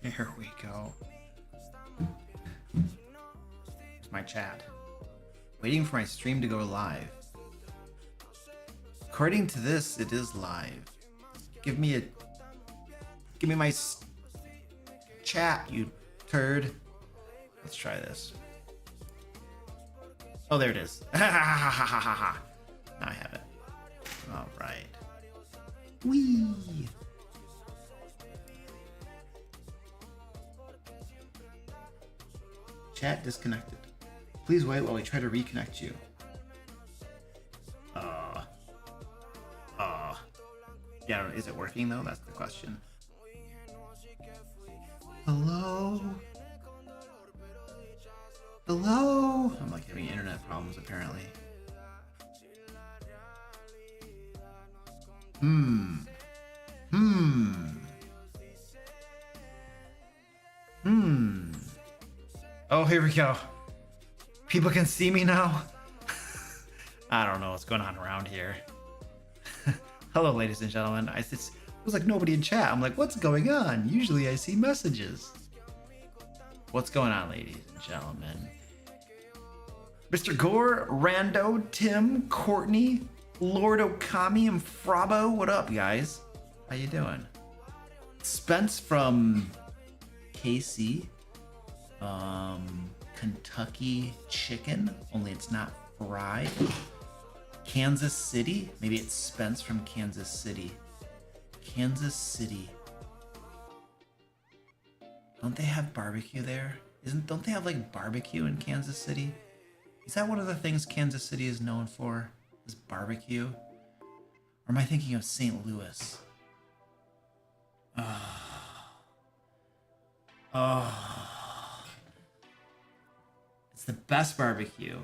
Here we go. My chat. Waiting for my stream to go live. According to this, it is live. Give me my chat, you turd. Let's try this. Oh, there it is. Now I have it. All right. Whee! Chat disconnected. Please wait while we try to reconnect you. Yeah, is it working though? That's the question. Hello? Hello? I'm like having internet problems apparently. Oh, here we go. People can see me now. I don't know what's going on around here. Hello, ladies and gentlemen. It was like nobody in chat. I'm like, what's going on? Usually I see messages. What's going on, ladies and gentlemen? Mr. Gore, Rando, Tim, Courtney, Lord Okami, and Frabo. What up, guys? How you doing? Spence from KC. Kentucky chicken, only it's not fried. Kansas City, maybe it's Spence from Kansas City. Kansas City. Don't they have barbecue there? Don't they have like barbecue in Kansas City? Is that one of the things Kansas City is known for? Is barbecue? Or am I thinking of St. Louis? It's the best barbecue.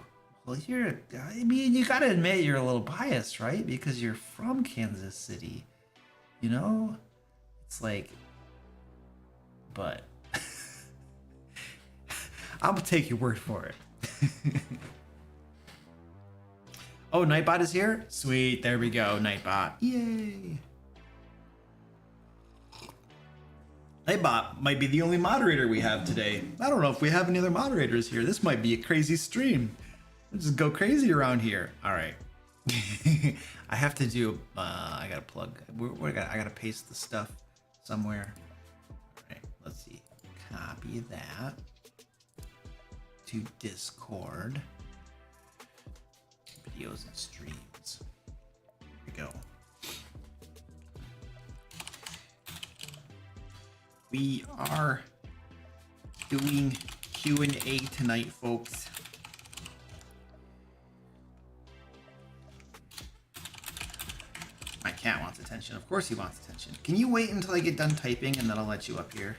Well, I mean, you gotta admit you're a little biased, right? Because you're from Kansas City. You know? It's like, but I'm gonna take your word for it. Oh, Nightbot is here? Sweet, there we go, Nightbot. Yay! Nightbot might be the only moderator we have today. I don't know if we have any other moderators here. This might be a crazy stream. Let's just go crazy around here. All right. I have to do, I gotta plug. I gotta paste the stuff somewhere. All right, let's see. Copy that to Discord. Videos and streams. Here we go. We are doing Q&A tonight, folks. My cat wants attention. Of course he wants attention. Can you wait until I get done typing and then I'll let you up here?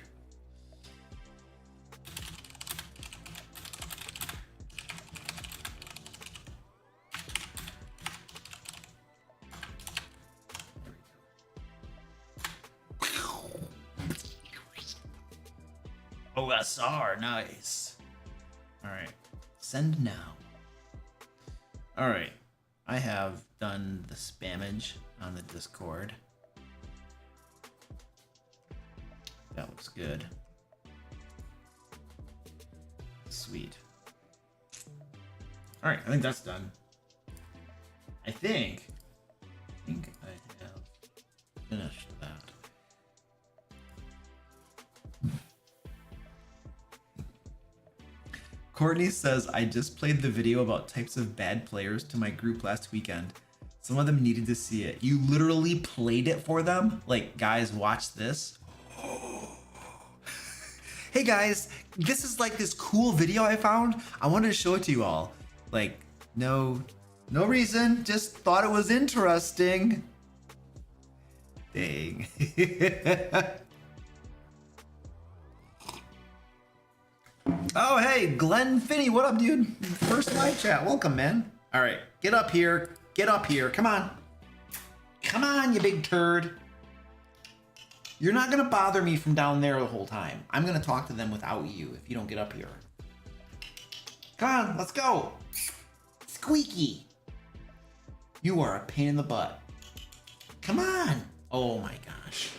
OSR, nice. All right, send now. All right, I have done the spammage on the Discord. That looks good. Sweet. All right, I think that's done. I think I have finished that. Courtney says, I just played the video about types of bad players to my group last weekend. Some of them needed to see it. You literally played it for them? Like, guys, watch this. Hey guys, this is like this cool video I found. I wanted to show it to you all. Like, no reason, just thought it was interesting. Dang. Oh, hey, Glenn Finney, what up, dude? First live chat, welcome, man. All right, get up here, come on. Come on, you big turd. You're not gonna bother me from down there the whole time. I'm gonna talk to them without you if you don't get up here. Come on, let's go. Squeaky. You are a pain in the butt. Come on, Oh my gosh.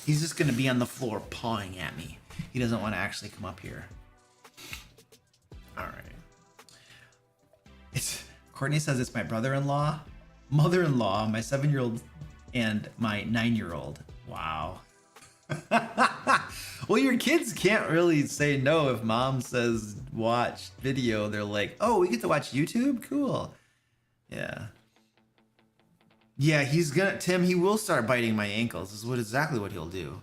He's just gonna be on the floor pawing at me. He doesn't want to actually come up here. All right. Courtney says it's my brother-in-law, mother-in-law, my 7-year-old, and my 9-year-old. Wow. Well, your kids can't really say no if mom says watch video. They're like, oh, we get to watch YouTube? Cool. Yeah. Yeah, he's gonna, Tim, he will start biting my ankles. This is exactly what he'll do.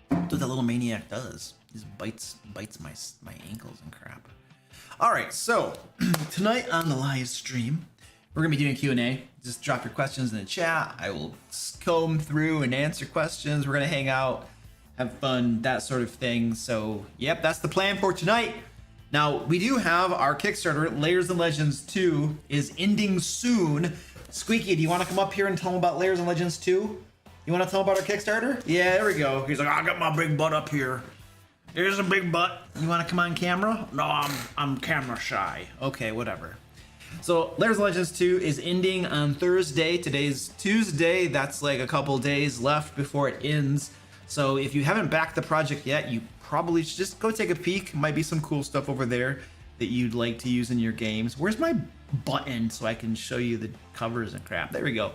That's what that little maniac does. He just bites my ankles and crap. All right, so tonight on the live stream, we're gonna be doing Q&A. Just drop your questions in the chat. I will comb through and answer questions. We're gonna hang out, have fun, that sort of thing. So, yep, that's the plan for tonight. Now, we do have our Kickstarter, Layers and Legends 2, is ending soon. Squeaky, do you want to come up here and tell them about Layers and Legends 2? You want to tell them about our Kickstarter? Yeah, there we go. He's like, I got my big butt up here. Here's a big butt. You want to come on camera? No, I'm camera shy. Okay, whatever. So, Layers and Legends 2 is ending on Thursday. Today's Tuesday. That's like a couple days left before it ends. So, if you haven't backed the project yet, you probably should just go take a peek. Might be some cool stuff over there that you'd like to use in your games. Where's my button so I can show you the covers and crap? There we go.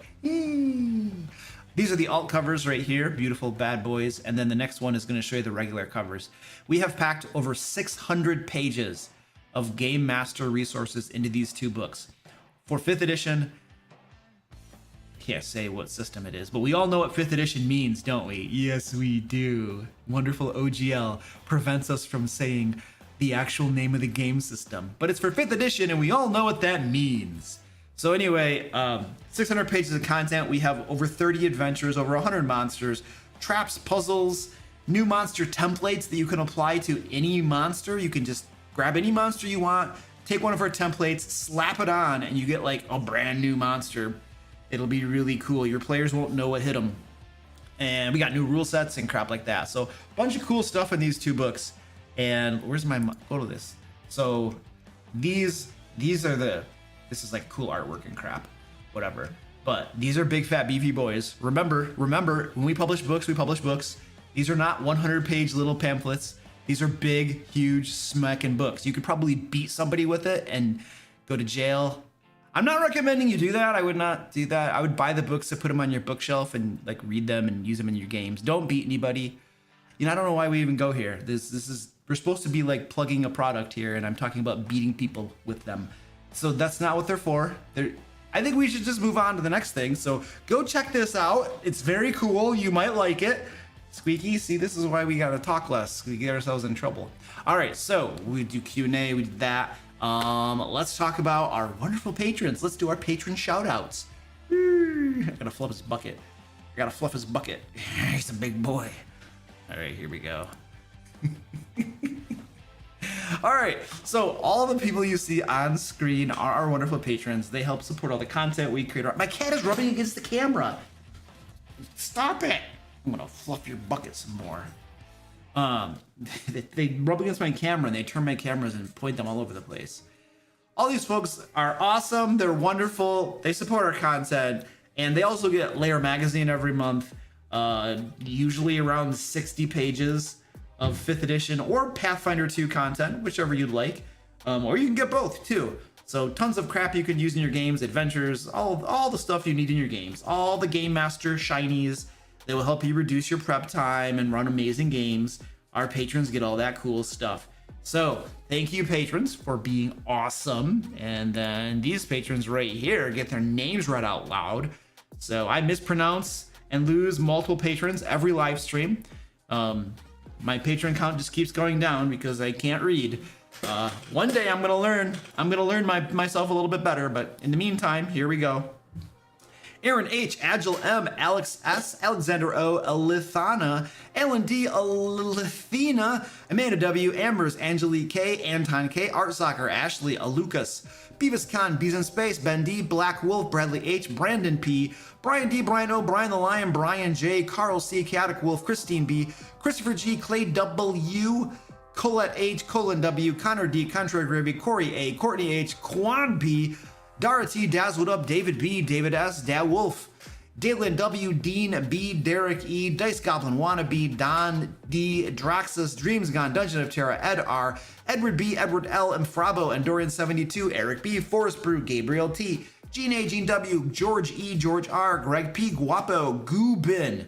These are the alt covers right here, beautiful bad boys. And then the next one is going to show you the regular covers. We have packed over 600 pages of Game Master resources into these two books. For 5th edition, can't say what system it is, but we all know what 5th edition means, don't we? Yes, we do. Wonderful OGL prevents us from saying the actual name of the game system, but it's for 5th edition and we all know what that means. So anyway, 600 pages of content. We have over 30 adventures, over 100 monsters, traps, puzzles, new monster templates that you can apply to any monster. You can just grab any monster you want, take one of our templates, slap it on, and you get like a brand new monster. It'll be really cool. Your players won't know what hit them. And we got new rule sets and crap like that. So a bunch of cool stuff in these two books. And where's my, go to this. So these are the, this is like cool artwork and crap, whatever. But these are big fat beefy boys. Remember, when we publish books, we publish books. These are not 100-page little pamphlets. These are big, huge, smacking books. You could probably beat somebody with it and go to jail. I'm not recommending you do that. I would not do that. I would buy the books to put them on your bookshelf and like read them and use them in your games. Don't beat anybody. You know, I don't know why we even go here. This is, we're supposed to be like plugging a product here, and I'm talking about beating people with them. So that's not what they're for. I think we should just move on to the next thing. So go check this out. It's very cool. You might like it. Squeaky, see, this is why we gotta talk less. We get ourselves in trouble. All right, so we do Q&A, we did that. Let's talk about our wonderful patrons. Let's do our patron shout outs. I gotta fluff his bucket. He's a big boy. All right, here we go. All right, so all the people you see on screen are our wonderful patrons. They help support all the content we create. My cat is rubbing against the camera. Stop it. I'm gonna fluff your bucket some more. They rub against my camera and they turn my cameras and point them all over the place. All these folks are awesome. They're wonderful. They support our content, and they also get Lair magazine every month, usually around 60 pages of 5th edition or Pathfinder 2 content, whichever you'd like, or you can get both too. So tons of crap you can use in your games, adventures, all the stuff you need in your games, all the Game Master shinies that will help you reduce your prep time and run amazing games. Our patrons get all that cool stuff. So thank you, patrons, for being awesome. And then these patrons right here get their names read out loud. So I mispronounce and lose multiple patrons every live stream. My patron count just keeps going down because I can't read. One day I'm gonna learn. I'm gonna learn myself a little bit better. But in the meantime, here we go. Aaron H, Agile M, Alex S, Alexander O, Alithana, Alan D, Alithina, Amanda W, Ambers, Angelique K, Anton K, Art Soccer, Ashley, Alucas, Beavis Khan, Bees in Space, Ben D, Black Wolf, Bradley H, Brandon P, Brian D, Brian O, Brian the Lion, Brian J, Carl C, Chaotic Wolf, Christine B, Christopher G, Clay W, Colette H, Colin W, Connor D, Contrary Gravy, Corey A, Courtney H, Quan B, Dara T, Dazzled Up, David B, David S, Dad Wolf, Dalen W, Dean B, Derek E, Dice Goblin Wannabe, Don D, Draxus, Dreams Gone, Dungeon of Terra, Ed R, Edward B, Edward L, Mfrabo, Endorian72, Eric B, Forest Brew, Gabriel T, Gene A, Gene W, George E, George R, Greg P, Guapo, Goobin,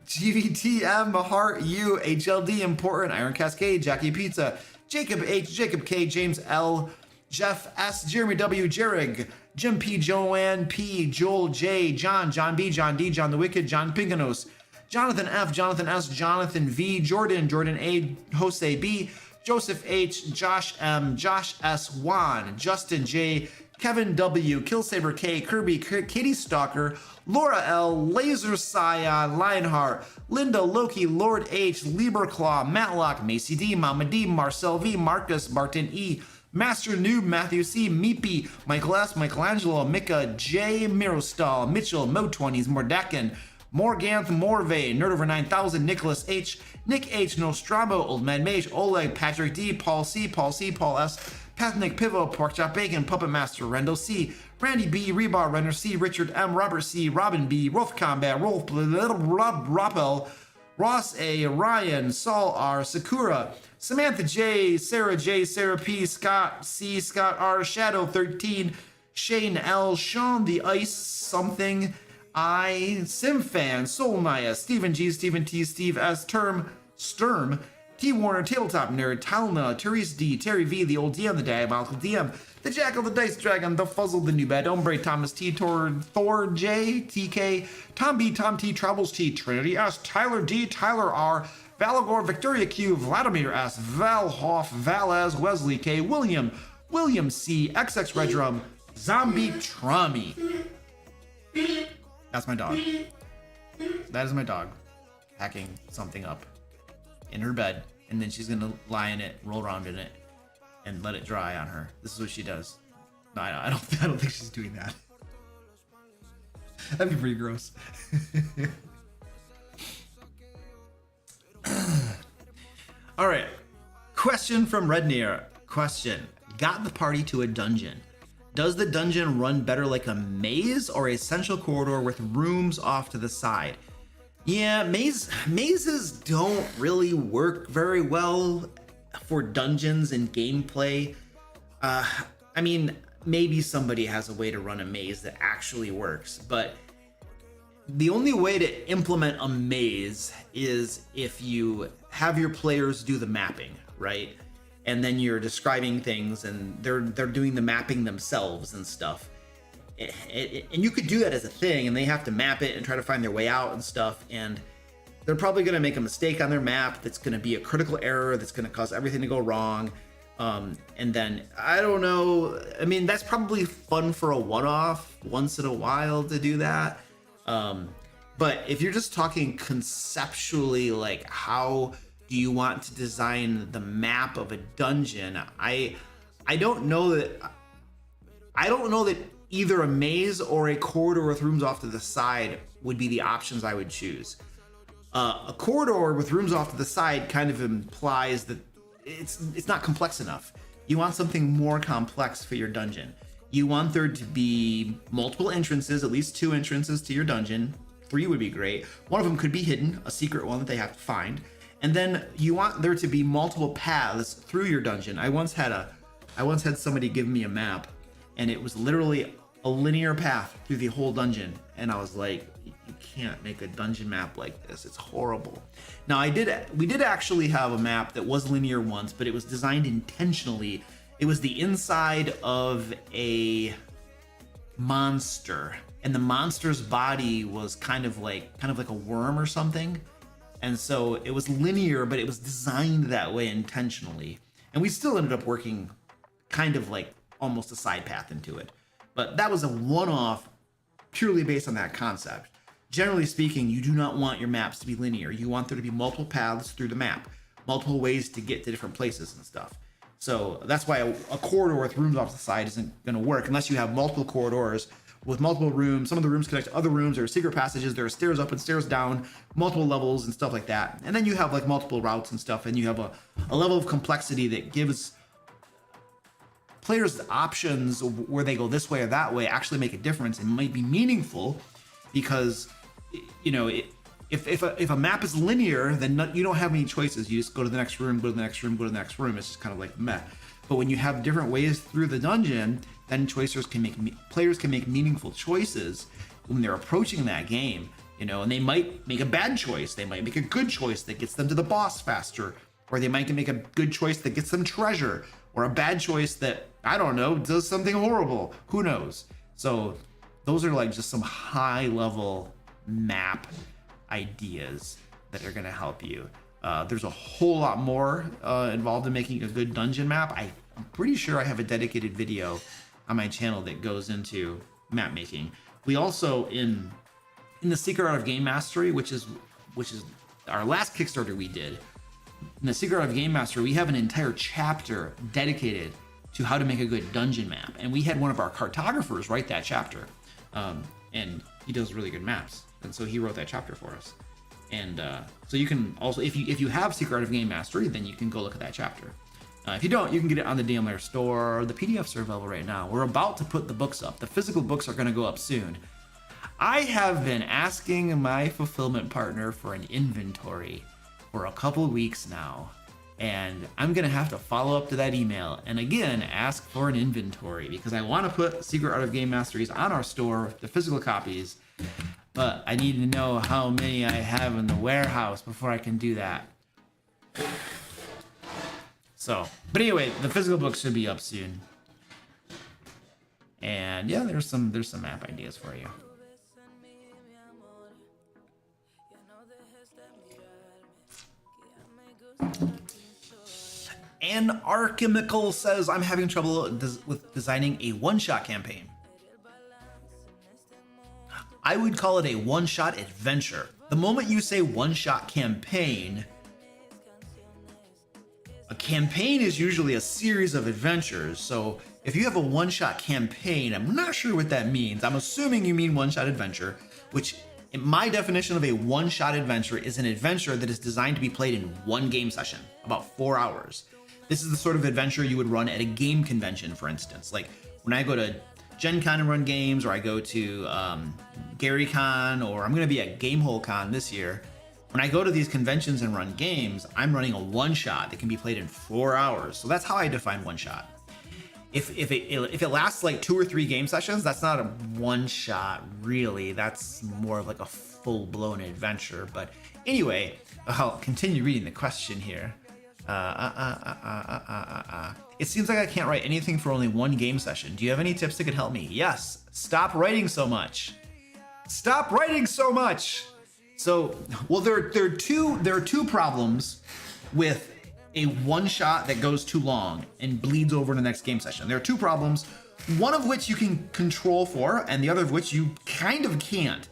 GVTM, Heart U, HLD, Important, Iron Cascade, Jackie Pizza, Jacob H, Jacob K, James L, Jeff S, Jeremy W, Jerrig, Jim P, Joanne P, Joel J, John, John B, John D, John the Wicked, John Pinkanos, Jonathan F, Jonathan S, Jonathan V, Jordan, Jordan A, Jose B, Joseph H, Josh M, Josh S, Juan, Justin J, Kevin W, Killsaber K, Kirby, Katie Stalker, Laura L, Laser Scion, Lionheart, Linda, Loki, Lord H, Lieberclaw, Matlock, Macy D, Mama D, Marcel V, Marcus, Martin E, Master Noob, Matthew C, Meepy, Michael S, Michelangelo, Mika, J, Mirostal, Mitchell, Mo20s, Mordakin, Morganth, Morvay, Nerd Over 9000, Nicholas H, Nick H, Nostromo, Old Man Mage, Oleg, Patrick D, Paul C, Paul C, Paul S, Pathnick Pivo, Porkchop Bacon, Puppet Master, Rendell C, Randy B, Rebar, Renner C, Richard M, Robert C, Robin B, Rolf Combat, Rolf, Rob Rappel, Ross A, Ryan, Saul R, Sakura, Samantha J, Sarah J, Sarah P, Scott C, Scott R, Shadow 13, Shane L, Sean the Ice Something, I, Simfan, Soul Naya, Stephen G, Stephen T, Steve S, Sturm, T Warner, Tabletop Nerd, Talna, Therese D, Terry V, the old DM, the Diabolical DM, the Jackal, the Dice Dragon, the Fuzzle, the New Bad Ombre, Thomas T, Thor J, TK, Tom B, Tom T, Troubles T, Trinity S, Tyler D, Tyler R, Valagor, Victoria Q, Vladimir S, Val Hoff, Valaz, Wesley K, William C, XX Redrum, Zombie Trami. That's my dog. That is my dog hacking something up in her bed, and then she's gonna lie in it, roll around in it, and let it dry on her. This is what she does. No, I don't think she's doing that. That'd be pretty gross. All right. Question from Rednear. Question. Got the party to a dungeon. Does the dungeon run better like a maze or a central corridor with rooms off to the side? Yeah, mazes don't really work very well for dungeons and gameplay. I mean, maybe somebody has a way to run a maze that actually works, but the only way to implement a maze is if you have your players do the mapping, right? And then you're describing things and they're doing the mapping themselves and stuff. And you could do that as a thing, and they have to map it and try to find their way out and stuff. And they're probably going to make a mistake on their map that's going to be a critical error that's going to cause everything to go wrong. And then, I don't know. I mean, that's probably fun for a one-off once in a while to do that. But if you're just talking conceptually, like how do you want to design the map of a dungeon? I don't know that either a maze or a corridor with rooms off to the side would be the options I would choose. A corridor with rooms off to the side kind of implies that it's not complex enough. You want something more complex for your dungeon. You want there to be multiple entrances, at least 2 entrances to your dungeon. 3 would be great. One of them could be hidden, a secret one that they have to find. And then you want there to be multiple paths through your dungeon. I once had somebody give me a map, and it was literally a linear path through the whole dungeon. And I was like, you can't make a dungeon map like this. It's horrible. Now we did actually have a map that was linear once, but it was designed intentionally. It was the inside of a monster, and the monster's body was kind of like a worm or something. And so it was linear, but it was designed that way intentionally. And we still ended up working kind of like almost a side path into it. But that was a one-off purely based on that concept. Generally speaking, you do not want your maps to be linear. You want there to be multiple paths through the map, multiple ways to get to different places and stuff. So that's why a corridor with rooms off the side isn't going to work unless you have multiple corridors with multiple rooms. Some of the rooms connect to other rooms. There are secret passages. There are stairs up and stairs down, multiple levels and stuff like that. And then you have like multiple routes and stuff, and you have a level of complexity that gives players' options where they go this way or that way actually make a difference and might be meaningful, because you know if a map is linear, then you don't have any choices. You just go to the next room, go to the next room, go to the next room. It's just kind of like meh. But when you have different ways through the dungeon, then players can make meaningful choices when they're approaching that game. You know, and they might make a bad choice. They might make a good choice that gets them to the boss faster, or they might make a good choice that gets them treasure, or a bad choice that, I don't know, does something horrible. Who knows? So those are like just some high level map ideas that are going to help you. There's a whole lot more involved in making a good dungeon map. I'm pretty sure I have a dedicated video on my channel that goes into map making. We also, in the Secret Art of Game Mastery, which is our last Kickstarter we did, in the Secret Art of Game Mastery, we have an entire chapter dedicated to how to make a good dungeon map. And we had one of our cartographers write that chapter. And he does really good maps. And so he wrote that chapter for us. And so you can also, if you have Secret Art of Game Mastery, then you can go look at that chapter. If you don't, you can get it on the DM Lair store. The PDFs are available right now. We're about to put the books up. The physical books are going to go up soon. I have been asking my fulfillment partner for an inventory for a couple weeks now, and I'm gonna have to follow up to that email and again ask for an inventory, because I want to put Secret Art of Game Masteries on our store, the physical copies, but I need to know how many I have in the warehouse before I can do that. So, but anyway, the physical books should be up soon. And yeah, there's some map ideas for you. And Archimical says, I'm having trouble with designing a one-shot campaign. I would call it a one-shot adventure. The moment you say one-shot campaign, a campaign is usually a series of adventures. So if you have a one-shot campaign, I'm not sure what that means. I'm assuming you mean one-shot adventure, which in my definition of a one-shot adventure is an adventure that is designed to be played in one game session, about 4 hours. This is the sort of adventure you would run at a game convention, for instance. Like when I go to Gen Con and run games, or I go to GaryCon, or I'm going to be at Gamehole Con this year. When I go to these conventions and run games, I'm running a one-shot that can be played in 4 hours. So that's how I define one-shot. If it lasts like 2 or 3 game sessions, that's not a one-shot really. That's more of like a full-blown adventure. But anyway, I'll continue reading the question here. It seems like I can't write anything for only 1 game session. Do you have any tips that could help me? Yes. Stop writing so much. Stop writing so much. So, well, there are two problems with a one shot that goes too long and bleeds over in the next game session. There are 2 problems, one of which you can control for, and the other of which you kind of can't.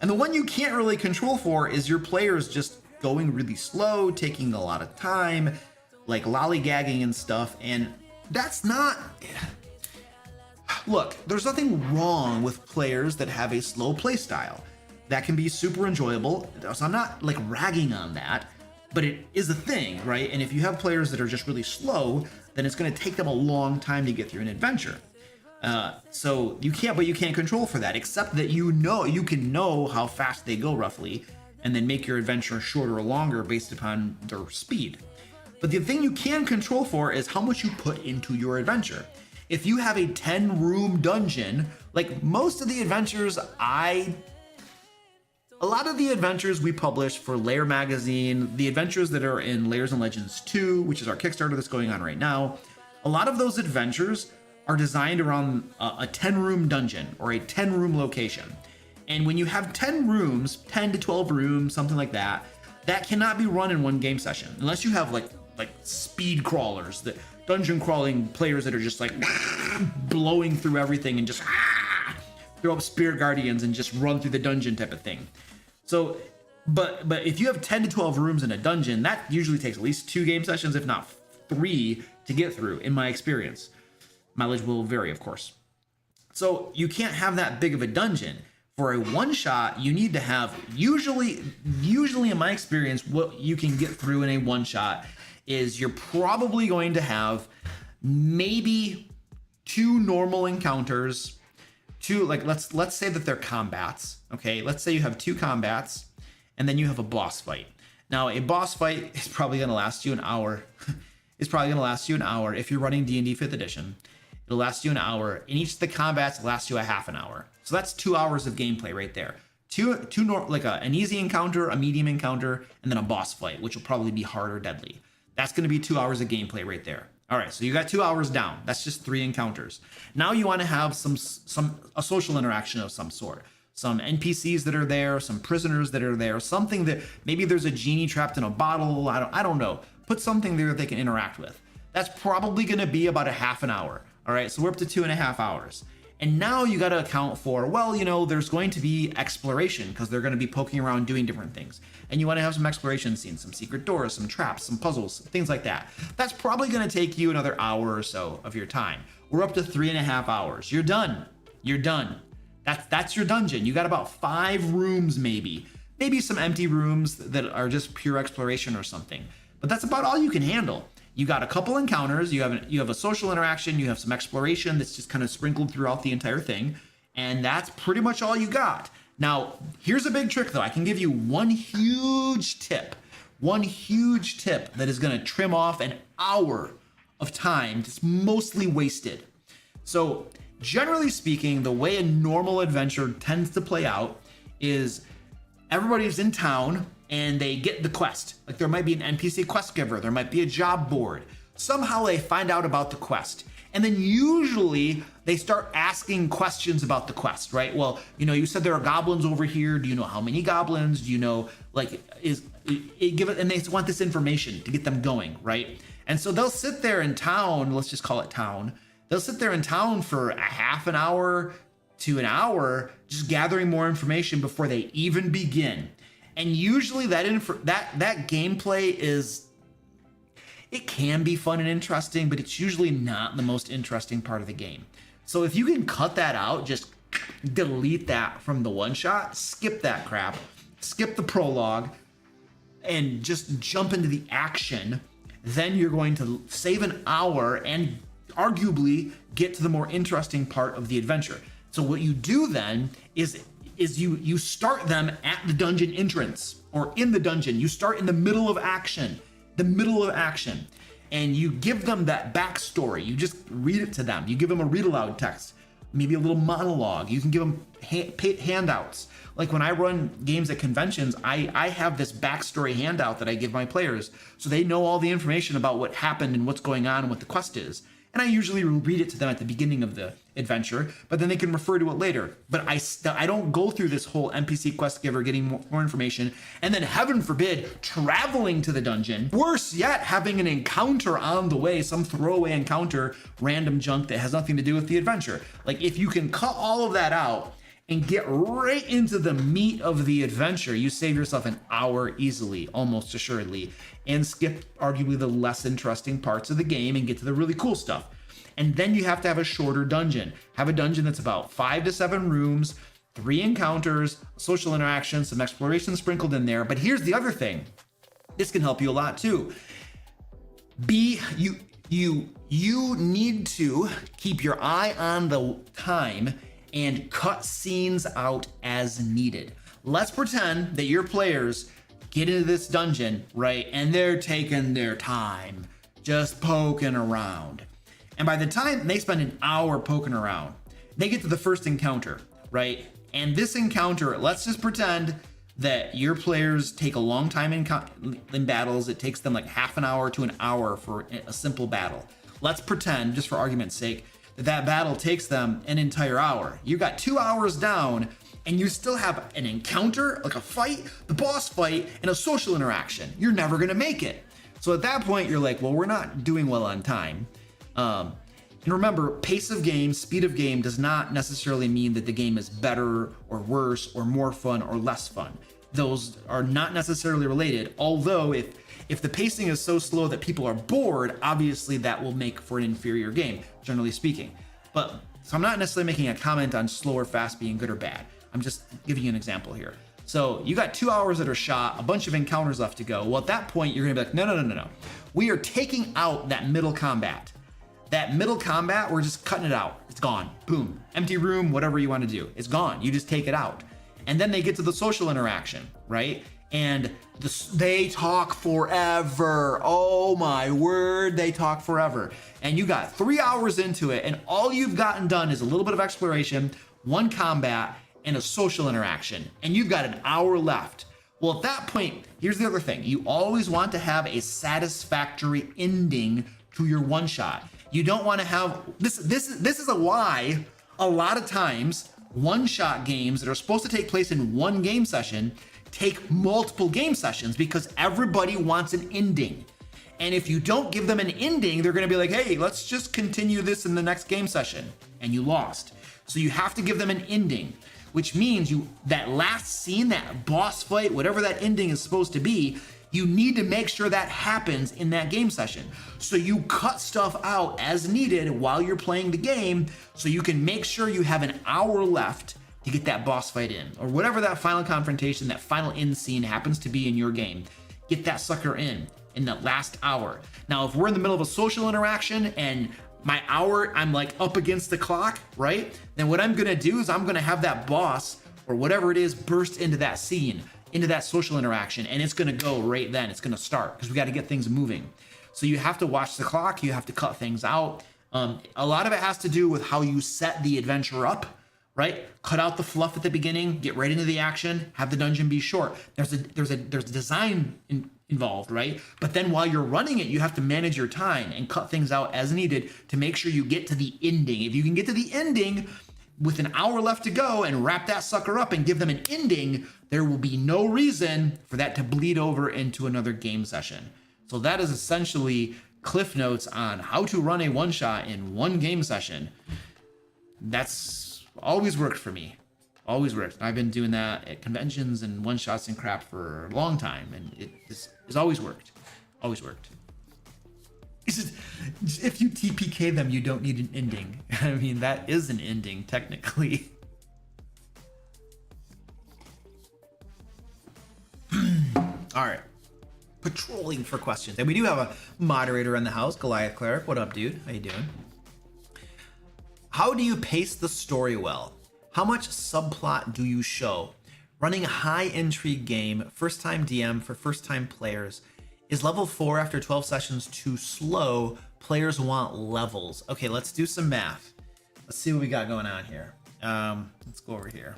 And the one you can't really control for is your players just going really slow, taking a lot of time, like lollygagging and stuff. And that's not... Look, there's nothing wrong with players that have a slow play style. That can be super enjoyable. So I'm not like ragging on that, but it is a thing, right? And if you have players that are just really slow, then it's going to take them a long time to get through an adventure. So you can't control for that, except that you can know how fast they go roughly, and then make your adventure shorter or longer based upon their speed. But the thing you can control for is how much you put into your adventure. If you have a 10-room dungeon, like most of the adventures a lot of the adventures we publish for Lair magazine, the adventures that are in Lairs and Legends 2, which is our Kickstarter that's going on right now, a lot of those adventures are designed around a 10-room dungeon or a 10-room location. And when you have 10 rooms, 10 to 12 rooms, something like that, that cannot be run in 1 game session unless you have like speed crawlers, the dungeon crawling players that are just like blowing through everything and just throw up spirit guardians and just run through the dungeon type of thing. So, but if you have 10 to 12 rooms in a dungeon, that usually takes at least 2 game sessions, if not 3, to get through, in my experience. Mileage will vary, of course. So you can't have that big of a dungeon. For a one-shot, you need to have, usually in my experience, what you can get through in a one-shot is you're probably going to have maybe 2 normal encounters, 2, like let's say that they're combats. Okay, let's say you have 2 combats, and then you have a boss fight. Now, a boss fight is probably going to last you an hour. It's probably going to last you an hour if you're running D&D 5th edition. It'll last you an hour, and each of the combats lasts you a half an hour. So that's 2 hours of gameplay right there. An easy encounter, a medium encounter, and then a boss fight, which will probably be hard or deadly. That's going to be 2 hours of gameplay right there. All right, so you got 2 hours down. That's just 3 encounters. Now you want to have a social interaction of some sort. Some NPCs that are there, some prisoners that are there, something that maybe there's a genie trapped in a bottle. I don't know. Put something there that they can interact with. That's probably going to be about a half an hour. All right, so we're up to 2.5 hours. And now you got to account for, well, there's going to be exploration because they're going to be poking around doing different things. And you want to have some exploration scenes, some secret doors, some traps, some puzzles, things like that. That's probably going to take you another hour or so of your time. We're up to 3.5 hours. You're done. You're done. That's your dungeon. You got about 5 rooms, maybe some empty rooms that are just pure exploration or something. But that's about all you can handle. You got a couple encounters, you have a social interaction, you have some exploration that's just kind of sprinkled throughout the entire thing, and that's pretty much all you got. Now, here's a big trick though. I can give you one huge tip that is going to trim off an hour of time that's mostly wasted. So, generally speaking, the way a normal adventure tends to play out is everybody's in town and they get the quest. Like there might be an NPC quest giver, there might be a job board. Somehow they find out about the quest. And then usually they start asking questions about the quest, right? Well, you said there are goblins over here. Do you know how many goblins? Do you know, and they want this information to get them going, right? And so they'll sit there in town, let's just call it town. They'll sit there in town for a half an hour to an hour, just gathering more information before they even begin. And usually that gameplay it can be fun and interesting, but it's usually not the most interesting part of the game. So if you can cut that out, just delete that from the one shot, skip that crap, skip the prologue, and just jump into the action, then you're going to save an hour and arguably get to the more interesting part of the adventure. So what you do then is you start them at the dungeon entrance or in the dungeon. You start in the middle of action, and you give them that backstory. You just read it to them. You give them a read aloud text, maybe a little monologue. You can give them handouts. Like when I run games at conventions, I have this backstory handout that I give my players so they know all the information about what happened and what's going on and what the quest is. And I usually read it to them at the beginning of the adventure, but then they can refer to it later. But I don't go through this whole NPC quest giver getting more information, and then heaven forbid, traveling to the dungeon. Worse yet, having an encounter on the way, some throwaway encounter, random junk that has nothing to do with the adventure. Like if you can cut all of that out and get right into the meat of the adventure, you save yourself an hour easily, almost assuredly, and skip arguably the less interesting parts of the game and get to the really cool stuff. And then you have to have a shorter dungeon. Have a dungeon that's about 5 to 7 rooms, 3 encounters, social interactions, some exploration sprinkled in there. But here's the other thing. This can help you a lot too. You need to keep your eye on the time and cut scenes out as needed. Let's pretend that your players get into this dungeon, right? And they're taking their time, just poking around. And by the time they spend an hour poking around, they get to the first encounter, right? And this encounter, let's just pretend that your players take a long time in battles. It takes them like half an hour to an hour for a simple battle. Let's pretend, just for argument's sake, that battle takes them an entire hour. You got 2 hours down, and you still have an encounter, like a fight, the boss fight, and a social interaction. You're never gonna make it. So at that point, you're like, well, we're not doing well on time. And remember, pace of game, speed of game does not necessarily mean that the game is better or worse or more fun or less fun. Those are not necessarily related, although if the pacing is so slow that people are bored, obviously that will make for an inferior game, generally speaking. So I'm not necessarily making a comment on slow or fast being good or bad. I'm just giving you an example here. So you got 2 hours that are shot, a bunch of encounters left to go. Well, at that point, you're gonna be like, no. We are taking out that middle combat. That middle combat, we're just cutting it out. It's gone. Boom. Empty room, whatever you want to do. It's gone. You just take it out. And then they get to the social interaction, right? And they talk forever. Oh my word, they talk forever. And you got 3 hours into it, and all you've gotten done is a little bit of exploration, 1 combat, and a social interaction. And you've got an hour left. Well, at that point, here's the other thing. You always want to have a satisfactory ending to your one shot. You don't want to have this is a why a lot of times one-shot games that are supposed to take place in one game session take multiple game sessions, because everybody wants an ending. And if you don't give them an ending, they're going to be like, hey, let's just continue this in the next game session, and you lost. So you have to give them an ending, which means that last scene, that boss fight, whatever that ending is supposed to be, you need to make sure that happens in that game session. So you cut stuff out as needed while you're playing the game, so you can make sure you have an hour left to get that boss fight in, or whatever that final confrontation, that final end scene happens to be in your game. Get that sucker in that last hour. Now, if we're in the middle of a social interaction and my hour, I'm like up against the clock, right? Then what I'm gonna do is I'm gonna have that boss or whatever it is burst into that scene, into that social interaction, and it's gonna go right then. It's gonna start because we got to get things moving. So you have to watch the clock. You have to cut things out. A lot of it has to do with how you set the adventure up, right? Cut out the fluff at the beginning, get right into the action, have the dungeon be short. There's a design involved, right? But then while you're running it, you have to manage your time and cut things out as needed to make sure you get to the ending. If you can get to the ending with an hour left to go and wrap that sucker up and give them an ending, there will be no reason for that to bleed over into another game session. So that is essentially Cliff Notes on how to run a one-shot in one game session. That's always worked for me. Always worked. I've been doing that at conventions and one-shots and crap for a long time, and it's always worked. Always worked. If you TPK them, you don't need an ending. I mean, that is an ending, technically. All right. Patrolling for questions. And we do have a moderator in the house, Goliath Cleric. What up, dude? How you doing? How do you pace the story well? How much subplot do you show? Running a high intrigue game, first time DM for first time players. Is level 4 after 12 sessions too slow? Players want levels. Okay, let's do some math. Let's see what we got going on here. Let's go over here.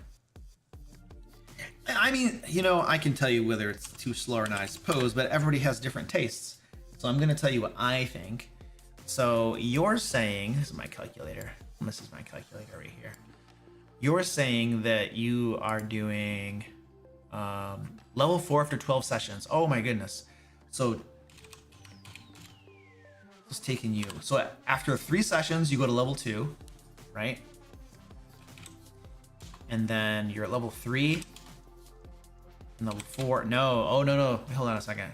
I mean, you know, I can tell you whether it's too slow or not, I suppose, but everybody has different tastes. So I'm going to tell you what I think. So you're saying, this is my calculator. This is my calculator right here. You're saying that you are doing level 4 after 12 sessions. Oh my goodness. So it's taking you. So after 3 sessions, you go to level 2, right? And then you're at level 3 and level 4. No. Oh, no. Hold on a second.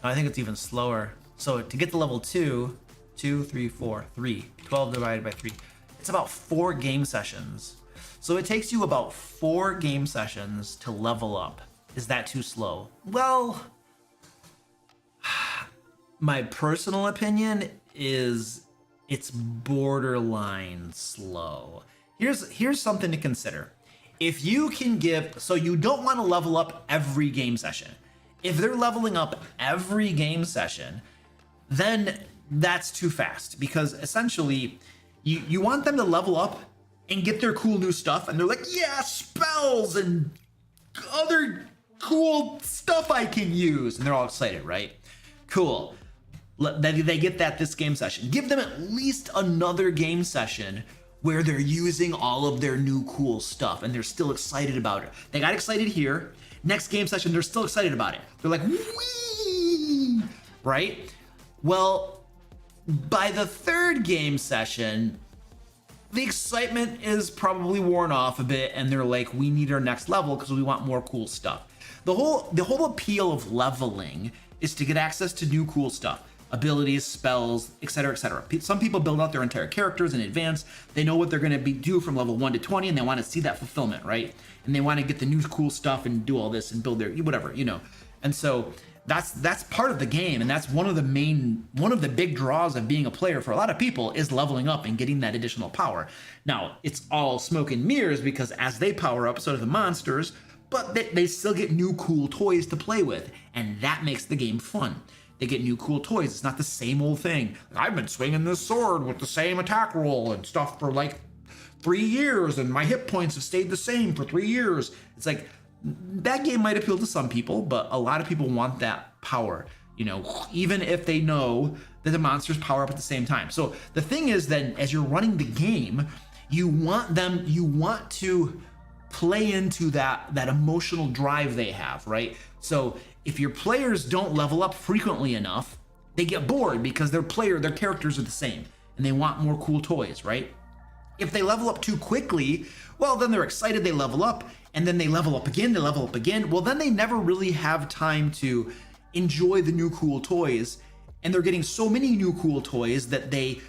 I think it's even slower. So to get to level 2, 2, 3, 4, 3, 12 divided by 3. It's about 4 game sessions. So it takes you about 4 game sessions to level up. Is that too slow? Well, my personal opinion is it's borderline slow. Here's something to consider. If you can give, so you don't want to level up every game session. If they're leveling up every game session, then that's too fast, because essentially you want them to level up and get their cool new stuff, and they're like, yeah, spells and other cool stuff I can use, and they're all excited, right? Cool. They get that this game session. Give them at least another game session where they're using all of their new cool stuff and they're still excited about it. They got excited here. Next game session, they're still excited about it. They're like, wee, right? Well, by the 3rd game session, the excitement is probably worn off a bit, and they're like, we need our next level because we want more cool stuff. The whole appeal of leveling is to get access to new cool stuff. Abilities, spells, etc., etc. Some people build out their entire characters in advance. They know what they're going to do from level 1 to 20, and they want to see that fulfillment, right? And they want to get the new cool stuff and do all this and build their whatever, you know. And so that's part of the game, and that's one of the big draws of being a player for a lot of people is leveling up and getting that additional power. Now, it's all smoke and mirrors because as they power up, so do the monsters, but they still get new cool toys to play with, and that makes the game fun. They get new cool toys. It's not the same old thing. I've been swinging this sword with the same attack roll and stuff for like 3 years, and my hit points have stayed the same for 3 years. It's like, that game might appeal to some people, but a lot of people want that power, you know, even if they know that the monsters power up at the same time. So the thing is that as you're running the game, you want to play into that emotional drive they have, right? So if your players don't level up frequently enough, they get bored because their characters are the same and they want more cool toys, right? If they level up too quickly, well, then they're excited, they level up, and then they level up again, well, then they never really have time to enjoy the new cool toys, and they're getting so many new cool toys that they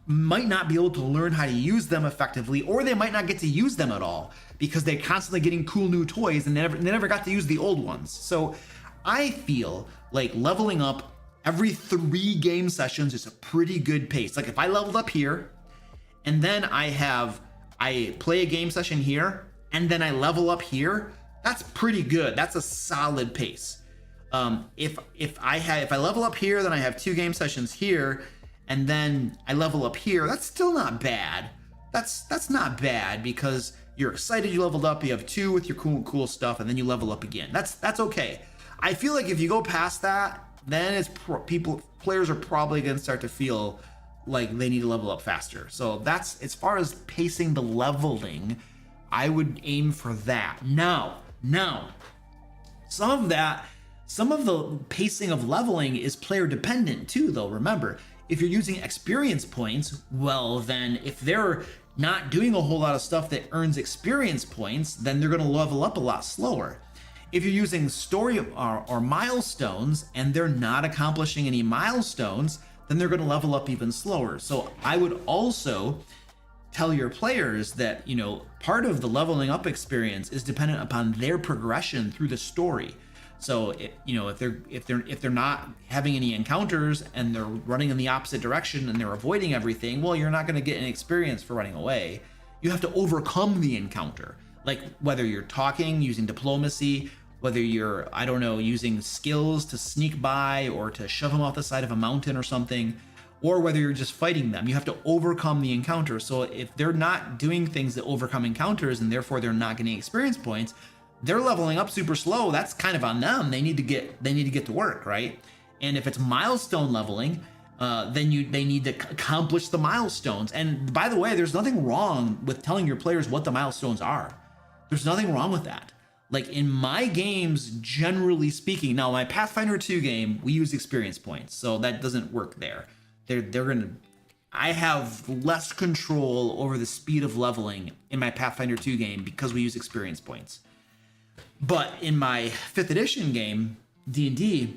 might not be able to learn how to use them effectively, or they might not get to use them at all because they're constantly getting cool new toys and they never got to use the old ones. So I feel like leveling up every 3 game sessions is a pretty good pace. Like if I leveled up here, and then I play a game session here, and then I level up here, that's pretty good. That's a solid pace. If I level up here, then I have 2 game sessions here, and then I level up here, that's still not bad. That's not bad because you're excited you leveled up, you have 2 with your cool stuff, and then you level up again. That's okay. I feel like if you go past that, then players are probably gonna start to feel like they need to level up faster. So that's, as far as pacing the leveling, I would aim for that. Now, some of the pacing of leveling is player dependent too, though. Remember, if you're using experience points, well, then if they're not doing a whole lot of stuff that earns experience points, then they're going to level up a lot slower. If you're using story or milestones and they're not accomplishing any milestones, then they're going to level up even slower. So I would also tell your players that, you know, part of the leveling up experience is dependent upon their progression through the story. So if they're not having any encounters and they're running in the opposite direction and they're avoiding everything, well, you're not going to get an experience for running away. You have to overcome the encounter. Like whether you're talking, using diplomacy, whether you're, I don't know, using skills to sneak by or to shove them off the side of a mountain or something, or whether you're just fighting them, you have to overcome the encounter. So if they're not doing things that overcome encounters and therefore they're not getting experience points, they're leveling up super slow. That's kind of on them. They need to get to work, right? And if it's milestone leveling, then they need to accomplish the milestones. And by the way, there's nothing wrong with telling your players what the milestones are. There's nothing wrong with that. Like in my games, generally speaking, now my Pathfinder 2 game, we use experience points, so that doesn't work there. I have less control over the speed of leveling in my Pathfinder 2 game because we use experience points. But in my 5th edition game, D&D,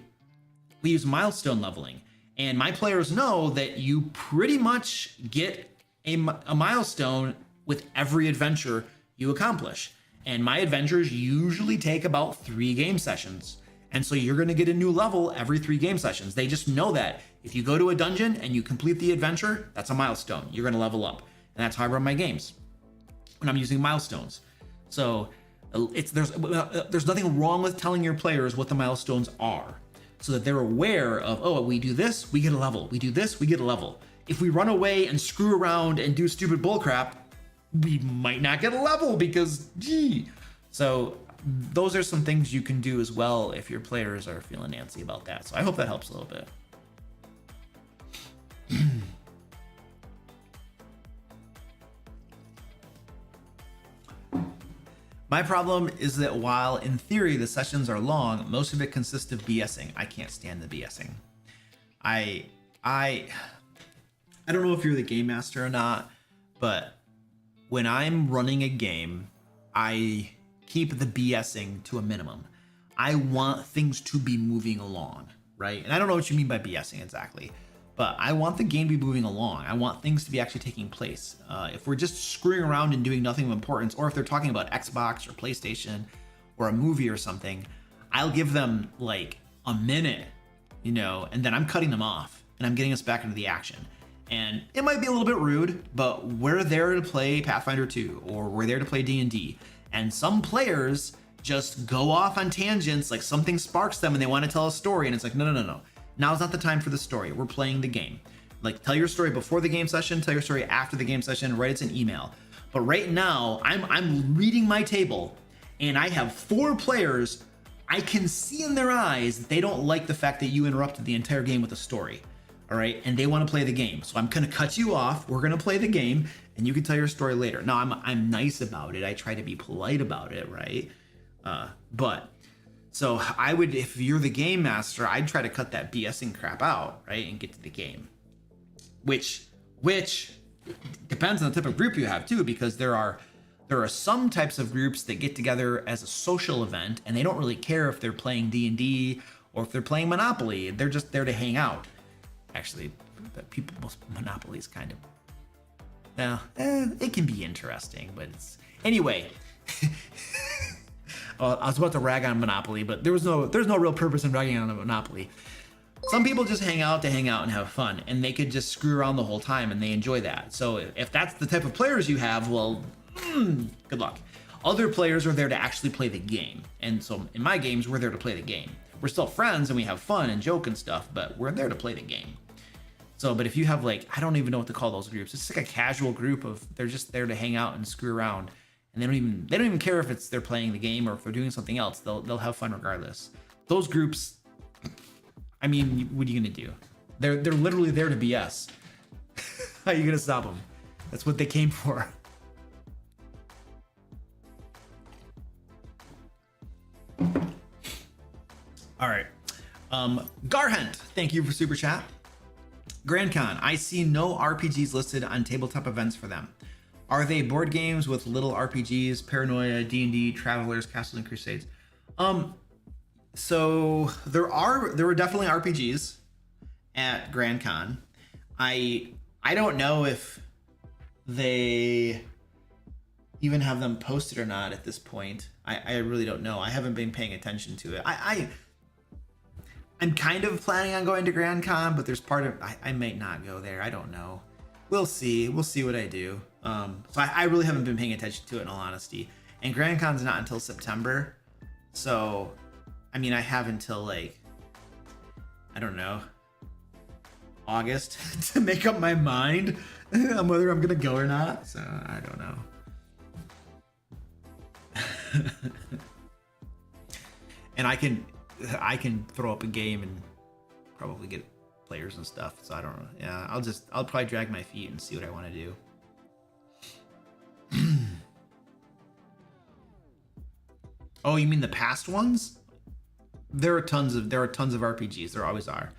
we use milestone leveling. And my players know that you pretty much get a milestone with every adventure you accomplish. And my adventures usually take about 3 game sessions. And so you're going to get a new level every 3 game sessions. They just know that if you go to a dungeon and you complete the adventure, that's a milestone. You're going to level up. And that's how I run my games when I'm using milestones. So there's nothing wrong with telling your players what the milestones are so that they're aware of, oh, we do this, we get a level. We do this, we get a level. If we run away and screw around and do stupid bullcrap, we might not get a level because, gee. So those are some things you can do as well if your players are feeling antsy about that. So I hope that helps a little bit. My problem is that while in theory the sessions are long, most of it consists of BSing. I can't stand the BSing. I don't know if you're the game master or not, but when I'm running a game, I keep the BSing to a minimum. I want things to be moving along, right? And I don't know what you mean by BSing exactly, but I want the game to be moving along. I want things to be actually taking place. If we're just screwing around and doing nothing of importance, or if they're talking about Xbox or PlayStation or a movie or something, I'll give them like a minute, you know, and then I'm cutting them off and I'm getting us back into the action. And it might be a little bit rude, but we're there to play Pathfinder 2 or we're there to play D&D. And some players just go off on tangents, like something sparks them and they want to tell a story. And it's like, no. Now's not the time for the story. We're playing the game. Like, tell your story before the game session, tell your story after the game session, write it in an email. But right now, I'm reading my table and I have 4 players. I can see in their eyes that they don't like the fact that you interrupted the entire game with a story. All right, and they want to play the game. So I'm gonna cut you off. We're gonna play the game, and you can tell your story later. Now I'm nice about it. I try to be polite about it, right? But so I would, if you're the game master, I'd try to cut that BSing crap out, right, and get to the game. Which depends on the type of group you have too, because there are some types of groups that get together as a social event, and they don't really care if they're playing D&D or if they're playing Monopoly. They're just there to hang out. Actually, most Monopoly is kind of, well, it can be interesting, but it's, anyway. I was about to rag on Monopoly, but there's no real purpose in ragging on a Monopoly. Some people just hang out to hang out and have fun, and they could just screw around the whole time, and they enjoy that. So if that's the type of players you have, well, good luck. Other players are there to actually play the game, and so in my games, we're there to play the game. We're still friends, and we have fun and joke and stuff, but we're there to play the game. So, but if you have, like, I don't even know what to call those groups. It's like a casual group of, they're just there to hang out and screw around, and they don't even care if they're playing the game or if they're doing something else. They'll have fun regardless. Those groups, I mean, what are you gonna do? They're literally there to BS. How are you gonna stop them? That's what they came for. All right, Garhent, thank you for super chat. Grand Con, I see no RPGs listed on tabletop events for them. Are they board games with little RPGs, Paranoia, D&D, Travelers, Castles and Crusades? So there were definitely RPGs at Grand Con. I don't know if they even have them posted or not at this point. I really don't know. I haven't been paying attention to it. I'm kind of planning on going to Grand Con, but there's part of, I might not go there. I don't know. We'll see. We'll see what I do. So I really haven't been paying attention to it, in all honesty. And Grand Con's not until September. So, I mean, I have until, like, I don't know, August to make up my mind on whether I'm going to go or not. So, I don't know. And I can throw up a game and probably get players and stuff. So I don't know. Yeah, I'll probably drag my feet and see what I want to do. Oh, you mean the past ones? There are tons of RPGs. There always are.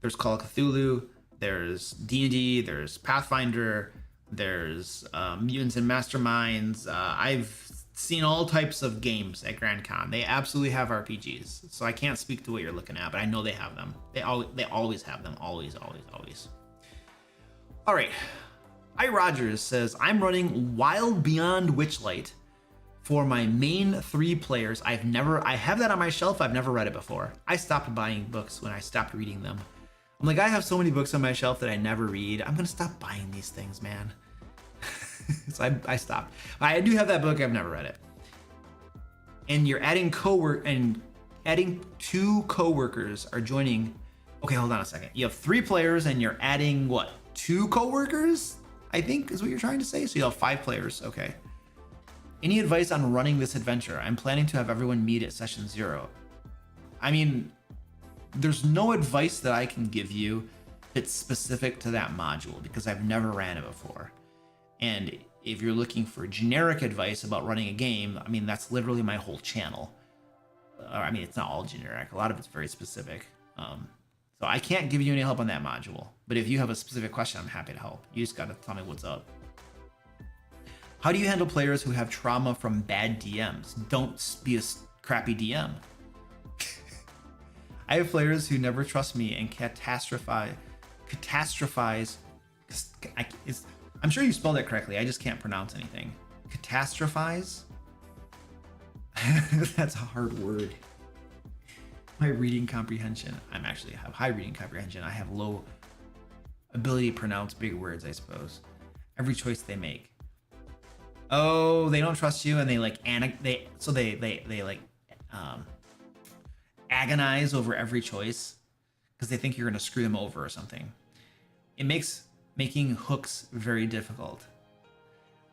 There's Call of Cthulhu. There's D&D. There's Pathfinder. There's Mutants and Masterminds. I've seen all types of games at Grand Con. They absolutely have RPGs. So I can't speak to what you're looking at, but I know they have them. They always have them. Always. All right. I Rogers says, I'm running Wild Beyond Witchlight for my main 3 players. I have that on my shelf. I've never read it before. I stopped buying books when I stopped reading them. I'm like, I have so many books on my shelf that I never read. I'm going to stop buying these things, man. So I stopped. I do have that book. I've never read it. And you're adding adding 2 coworkers are joining. Okay, hold on a second. You have 3 players and you're adding what? 2 coworkers? I think is what you're trying to say. So you have 5 players. Okay. Any advice on running this adventure? I'm planning to have everyone meet at session 0. I mean, there's no advice that I can give you that's specific to that module because I've never ran it before. And if you're looking for generic advice about running a game, I mean, that's literally my whole channel. I mean, it's not all generic. A lot of it's very specific. So I can't give you any help on that module. But if you have a specific question, I'm happy to help. You just got to tell me what's up. How do you handle players who have trauma from bad DMs? Don't be a crappy DM. I have players who never trust me and catastrophize. I'm sure you spelled it correctly. I just can't pronounce anything. Catastrophize? That's a hard word. My reading comprehension. I'm actually have high reading comprehension. I have low ability to pronounce big words, I suppose. Every choice they make. Oh, they don't trust you, and they like agonize over every choice because they think you're gonna screw them over or something. It makes making hooks very difficult.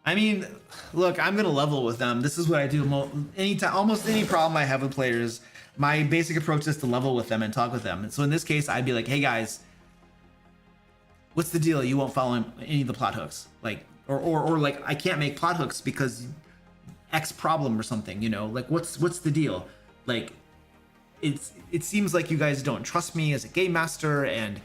I mean, look, I'm gonna level with them. This is what I do anytime. Almost any problem I have with players, my basic approach is to level with them and talk with them. And so in this case, I'd be like, "Hey guys, what's the deal? You won't follow any of the plot hooks, like, or like I can't make plot hooks because X problem or something. You know, like what's the deal? Like, it seems like you guys don't trust me as a game master, and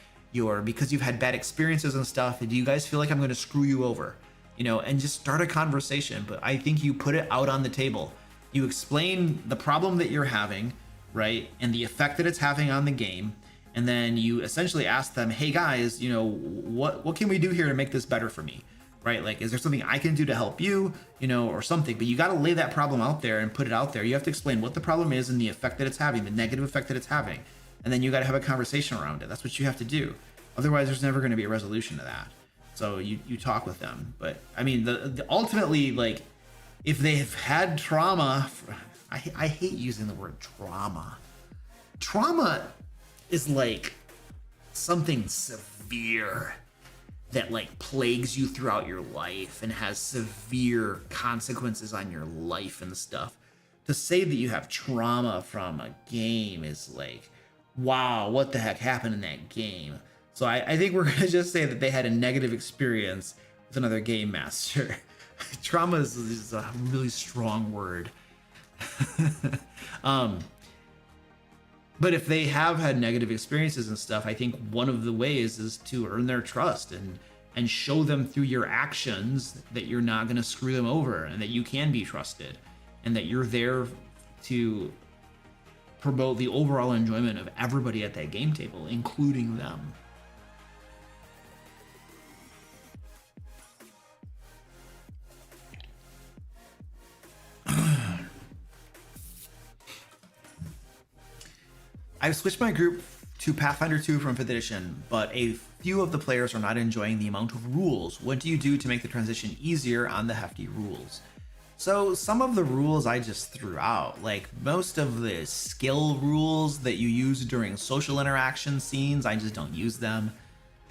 because you've had bad experiences and stuff. Do you guys feel like I'm going to screw you over?" You know, and just start a conversation. But I think you put it out on the table. You explain the problem that you're having, right, and the effect that it's having on the game, and then you essentially ask them, "Hey guys, you know, what can we do here to make this better for me?" Right? Like, is there something I can do to help you, you know, or something? But you got to lay that problem out there and put it out there. You have to explain what the problem is and the effect that it's having, the negative effect that it's having, and then you got to have a conversation around it. That's what you have to do. Otherwise, there's never going to be a resolution to that. So you talk with them. But I mean, the ultimately, like, if they have had trauma, I hate using the word trauma. Trauma is like something severe that like plagues you throughout your life and has severe consequences on your life and stuff. To say that you have trauma from a game is like, wow, what the heck happened in that game? So I think we're gonna just say that they had a negative experience with another game master. Trauma is a really strong word. But if they have had negative experiences and stuff, I think one of the ways is to earn their trust and show them through your actions that you're not going to screw them over and that you can be trusted and that you're there to promote the overall enjoyment of everybody at that game table, including them. I've switched my group to Pathfinder 2 from 5th edition, but a few of the players are not enjoying the amount of rules. What do you do to make the transition easier on the hefty rules? So some of the rules I just threw out, like most of the skill rules that you use during social interaction scenes, I just don't use them.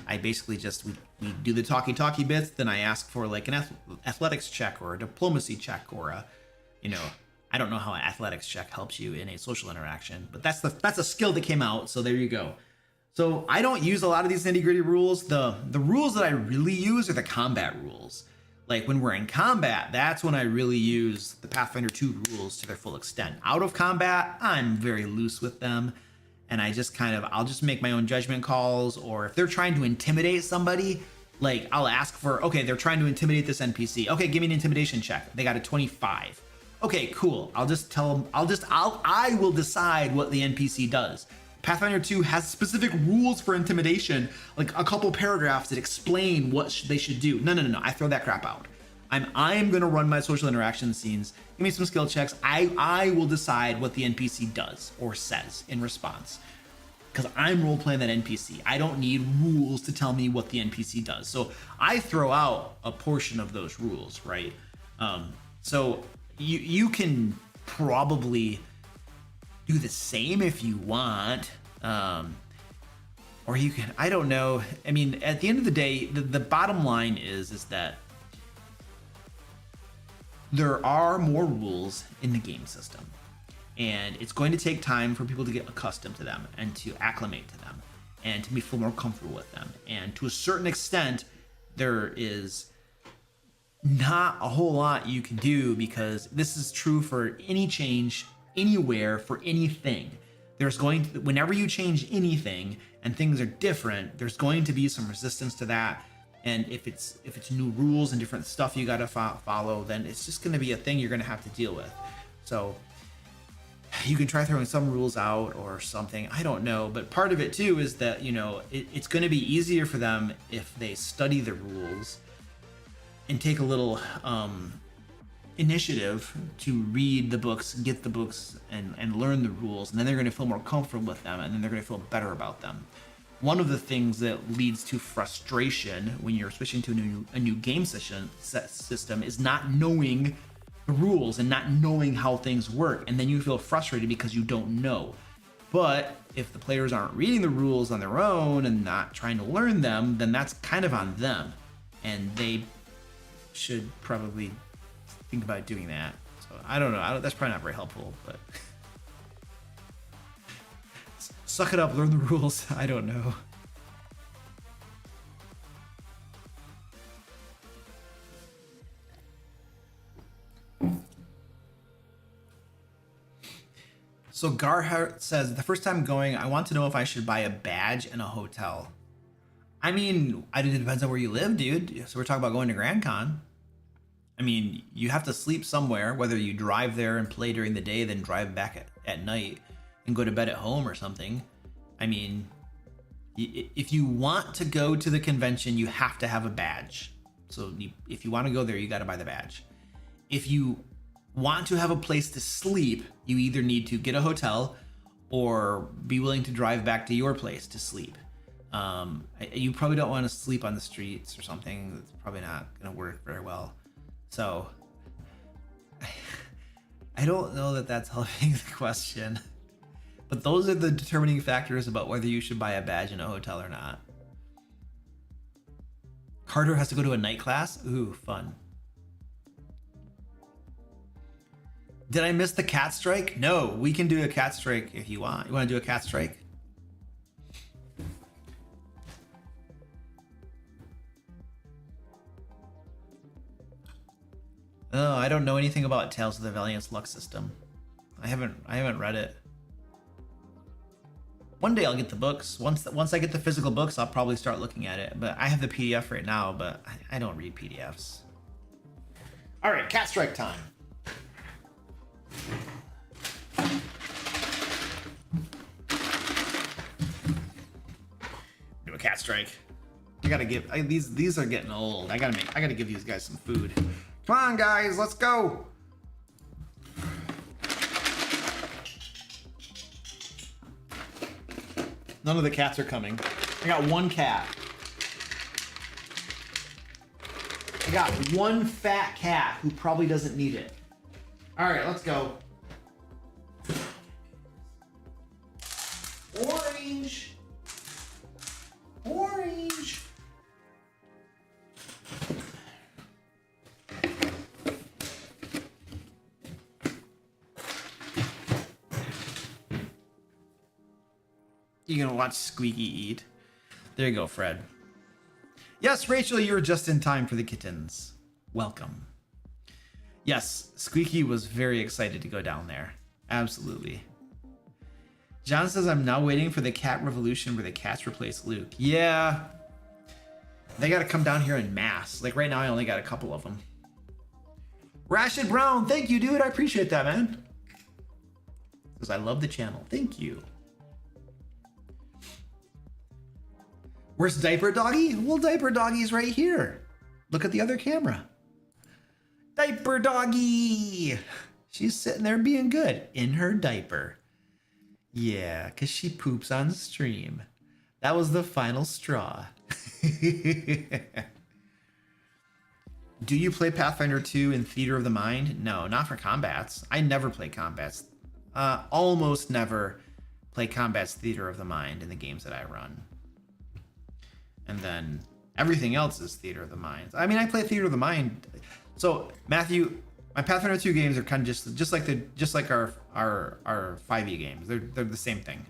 I basically just, we do the talky bits, then I ask for like an athletics check or a diplomacy check or a, you know, I don't know how an athletics check helps you in a social interaction, but that's a skill that came out, so there you go. So I don't use a lot of these nitty-gritty rules. The rules that I really use are the combat rules. Like when we're in combat, that's when I really use the Pathfinder 2 rules to their full extent. Out of combat, I'm very loose with them, and I just I'll just make my own judgment calls, or if they're trying to intimidate somebody, like I'll ask for, okay, they're trying to intimidate this NPC. Okay, give me an intimidation check. They got a 25. Okay, cool. I'll just tell them, I will decide what the NPC does. Pathfinder 2 has specific rules for intimidation, like a couple paragraphs that explain what they should do. No, I throw that crap out. I'm gonna run my social interaction scenes. Give me some skill checks. I will decide what the NPC does or says in response, because I'm role playing that NPC. I don't need rules to tell me what the NPC does. So I throw out a portion of those rules, right? So you can probably do the same if you want, or you can, I don't know. I mean, at the end of the day, the bottom line is that there are more rules in the game system, and it's going to take time for people to get accustomed to them and to acclimate to them and to feel more comfortable with them. And to a certain extent, there is not a whole lot you can do, because this is true for any change anywhere for anything. There's going to, whenever you change anything and things are different, there's going to be some resistance to that. And if it's new rules and different stuff you got to follow, then it's just going to be a thing you're going to have to deal with. So you can try throwing some rules out or something, I don't know. But part of it too is that, you know, it's going to be easier for them if they study the rules and take a little initiative to read the books, get the books, and learn the rules, and then they're going to feel more comfortable with them, and then they're going to feel better about them. One of the things that leads to frustration when you're switching to a new game system is not knowing the rules and not knowing how things work, and then you feel frustrated because you don't know. But if the players aren't reading the rules on their own and not trying to learn them, then that's kind of on them, and they should probably think about doing that. So I don't know. That's probably not very helpful, but suck it up, learn the rules. I don't know. So Garhart says, the first time going, I want to know if I should buy a badge in a hotel. I mean, it depends on where you live, dude. So we're talking about going to Grand Con. I mean, you have to sleep somewhere, whether you drive there and play during the day, then drive back at night and go to bed at home or something. I mean, if you want to go to the convention, you have to have a badge. So if you want to go there, you got to buy the badge. If you want to have a place to sleep, you either need to get a hotel or be willing to drive back to your place to sleep. You probably don't want to sleep on the streets or something. It's probably not going to work very well. So I don't know that that's helping the question, but those are the determining factors about whether you should buy a badge in a hotel or not. Carter has to go to a night class. Ooh, fun. Did I miss the cat strike? No, we can do a cat strike if you want. You want to do a cat strike? Oh, I don't know anything about Tales of the Valiant's luck system. I haven't read it. One day I'll get the books. Once I get the physical books, I'll probably start looking at it. But I have the PDF right now, but I don't read PDFs. All right, cat strike time. Do a cat strike. I gotta give these are getting old. I gotta give these guys some food. Come on, guys, let's go. None of the cats are coming. I got one cat. I got one fat cat who probably doesn't need it. All right, let's go. Orange. Orange. You're gonna watch Squeaky eat. There you go, Fred. Yes, Rachel, you were just in time for the kittens. Welcome. Yes, Squeaky was very excited to go down there. Absolutely. John says, I'm now waiting for the cat revolution where the cats replace Luke. Yeah. They gotta come down here en masse. Like right now, I only got a couple of them. Rashid Brown, thank you, dude. I appreciate that, man. Because I love the channel. Thank you. Where's Diaper Doggy? Well, Diaper Doggy's right here. Look at the other camera. Diaper Doggy! She's sitting there being good in her diaper. Yeah, because she poops on stream. That was the final straw. Do you play Pathfinder 2 in Theater of the Mind? No, not for combats. I never play combats. Almost never play combats Theater of the Mind in the games that I run. And then everything else is Theater of the Mind. I mean, I play Theater of the Mind. So Matthew, my Pathfinder 2 games are kind of just like our 5e games. They're the same thing,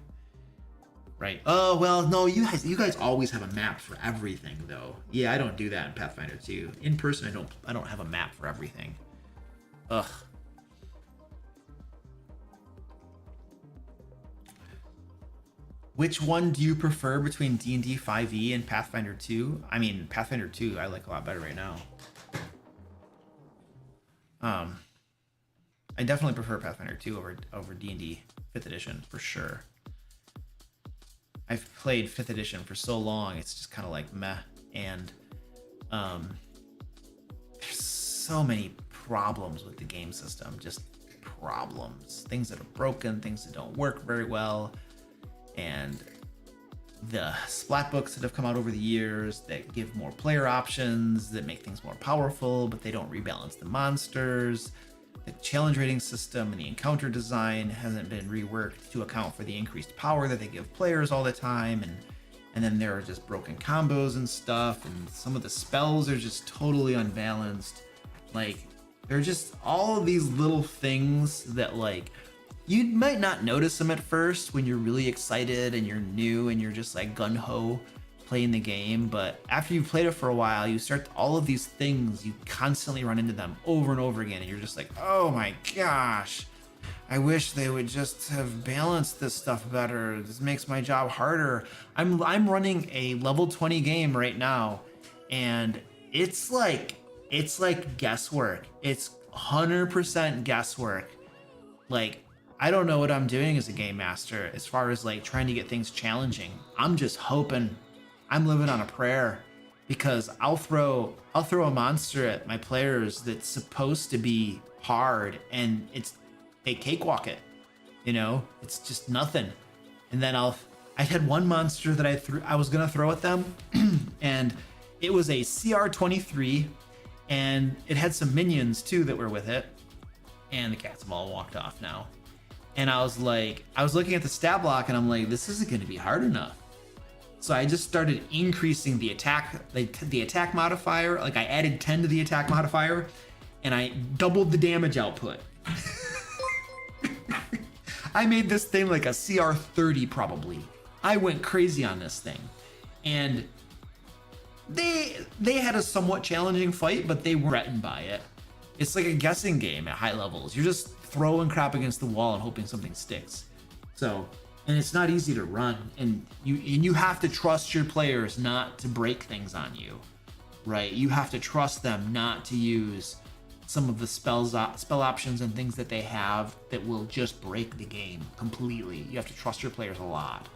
right? Oh well, no, you guys always have a map for everything, though. Yeah, I don't do that in Pathfinder 2. In person, I don't have a map for everything. Ugh. Which one do you prefer between D&D 5e and Pathfinder 2? I mean, Pathfinder 2 I like a lot better right now. I definitely prefer Pathfinder 2 over D&D 5th edition for sure. I've played 5th edition for so long, it's just kind of like meh. And there's so many problems with the game system, just problems, things that are broken, things that don't work very well. And the splat books that have come out over the years that give more player options, that make things more powerful, but they don't rebalance the monsters. The challenge rating system and the encounter design hasn't been reworked to account for the increased power that they give players all the time. And then there are just broken combos and stuff, and some of the spells are just totally unbalanced. Like, they're just all of these little things that, like, you might not notice them at first when you're really excited and you're new and you're just like gun-ho playing the game, but after you've played it for a while, you start all of these things, you constantly run into them over and over again, and you're just like, oh my gosh, I wish they would just have balanced this stuff better. This makes my job harder. I'm running a level 20 game right now, and it's like guesswork. It's 100% guesswork. Like, I don't know what I'm doing as a game master as far as like trying to get things challenging. I'm just hoping. I'm living on a prayer, because I'll throw a monster at my players that's supposed to be hard, and they cakewalk it. You know, it's just nothing. And then I had one monster that I was gonna throw at them, and it was a CR 23, and it had some minions too that were with it, and the cats have all walked off now. And I was looking at the stat block, and I'm like, this isn't going to be hard enough. So I just started increasing the attack modifier. Like, I added 10 to the attack modifier, and I doubled the damage output. I made this thing like a CR 30 probably. I went crazy on this thing, and they had a somewhat challenging fight, but they weren't threatened by it. It's like a guessing game at high levels. You're just throwing crap against the wall and hoping something sticks. So, and it's not easy to run, and you have to trust your players not to break things on you, right? You have to trust them not to use some of the spell options and things that they have that will just break the game completely. You have to trust your players a lot.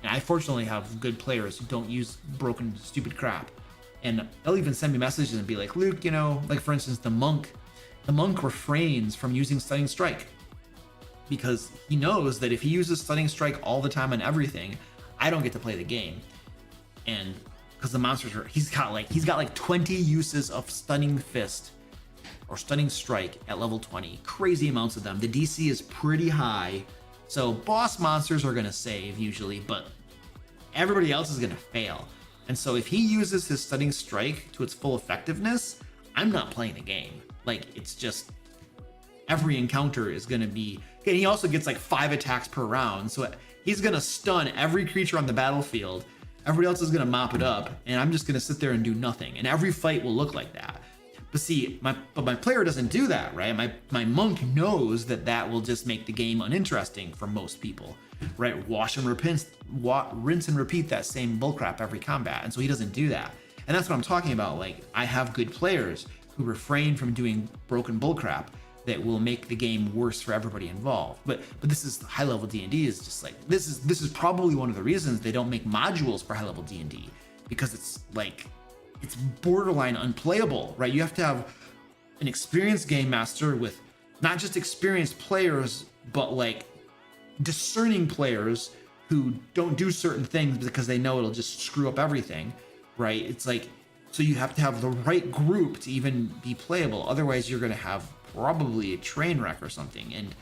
And I fortunately have good players who don't use broken, stupid crap. And they'll even send me messages and be like, Luke, you know, like for instance, the monk refrains from using Stunning Strike, because he knows that if he uses Stunning Strike all the time on everything, I don't get to play the game. And because the monsters he's got like 20 uses of Stunning Fist or Stunning Strike at level 20, crazy amounts of them. The DC is pretty high, so boss monsters are gonna save usually, but everybody else is gonna fail. And so if he uses his Stunning Strike to its full effectiveness, I'm not playing the game. Like, it's just, every encounter is gonna be, and he also gets like 5 attacks per round, so he's gonna stun every creature on the battlefield. Everybody else is gonna mop it up, and I'm just gonna sit there and do nothing. And every fight will look like that. But see, my player doesn't do that, right? My monk knows that will just make the game uninteresting for most people, right? Rinse and repeat that same bullcrap every combat, and so he doesn't do that. And that's what I'm talking about. Like, I have good players who refrain from doing broken bullcrap that will make the game worse for everybody involved. But this is high level D&D is just like, this is probably one of the reasons they don't make modules for high level D&D, because it's like, it's borderline unplayable, right? You have to have an experienced game master with not just experienced players, but like discerning players who don't do certain things because they know it'll just screw up everything, right? It's like, so you have to have the right group to even be playable. Otherwise, you're going to have probably a train wreck or something. And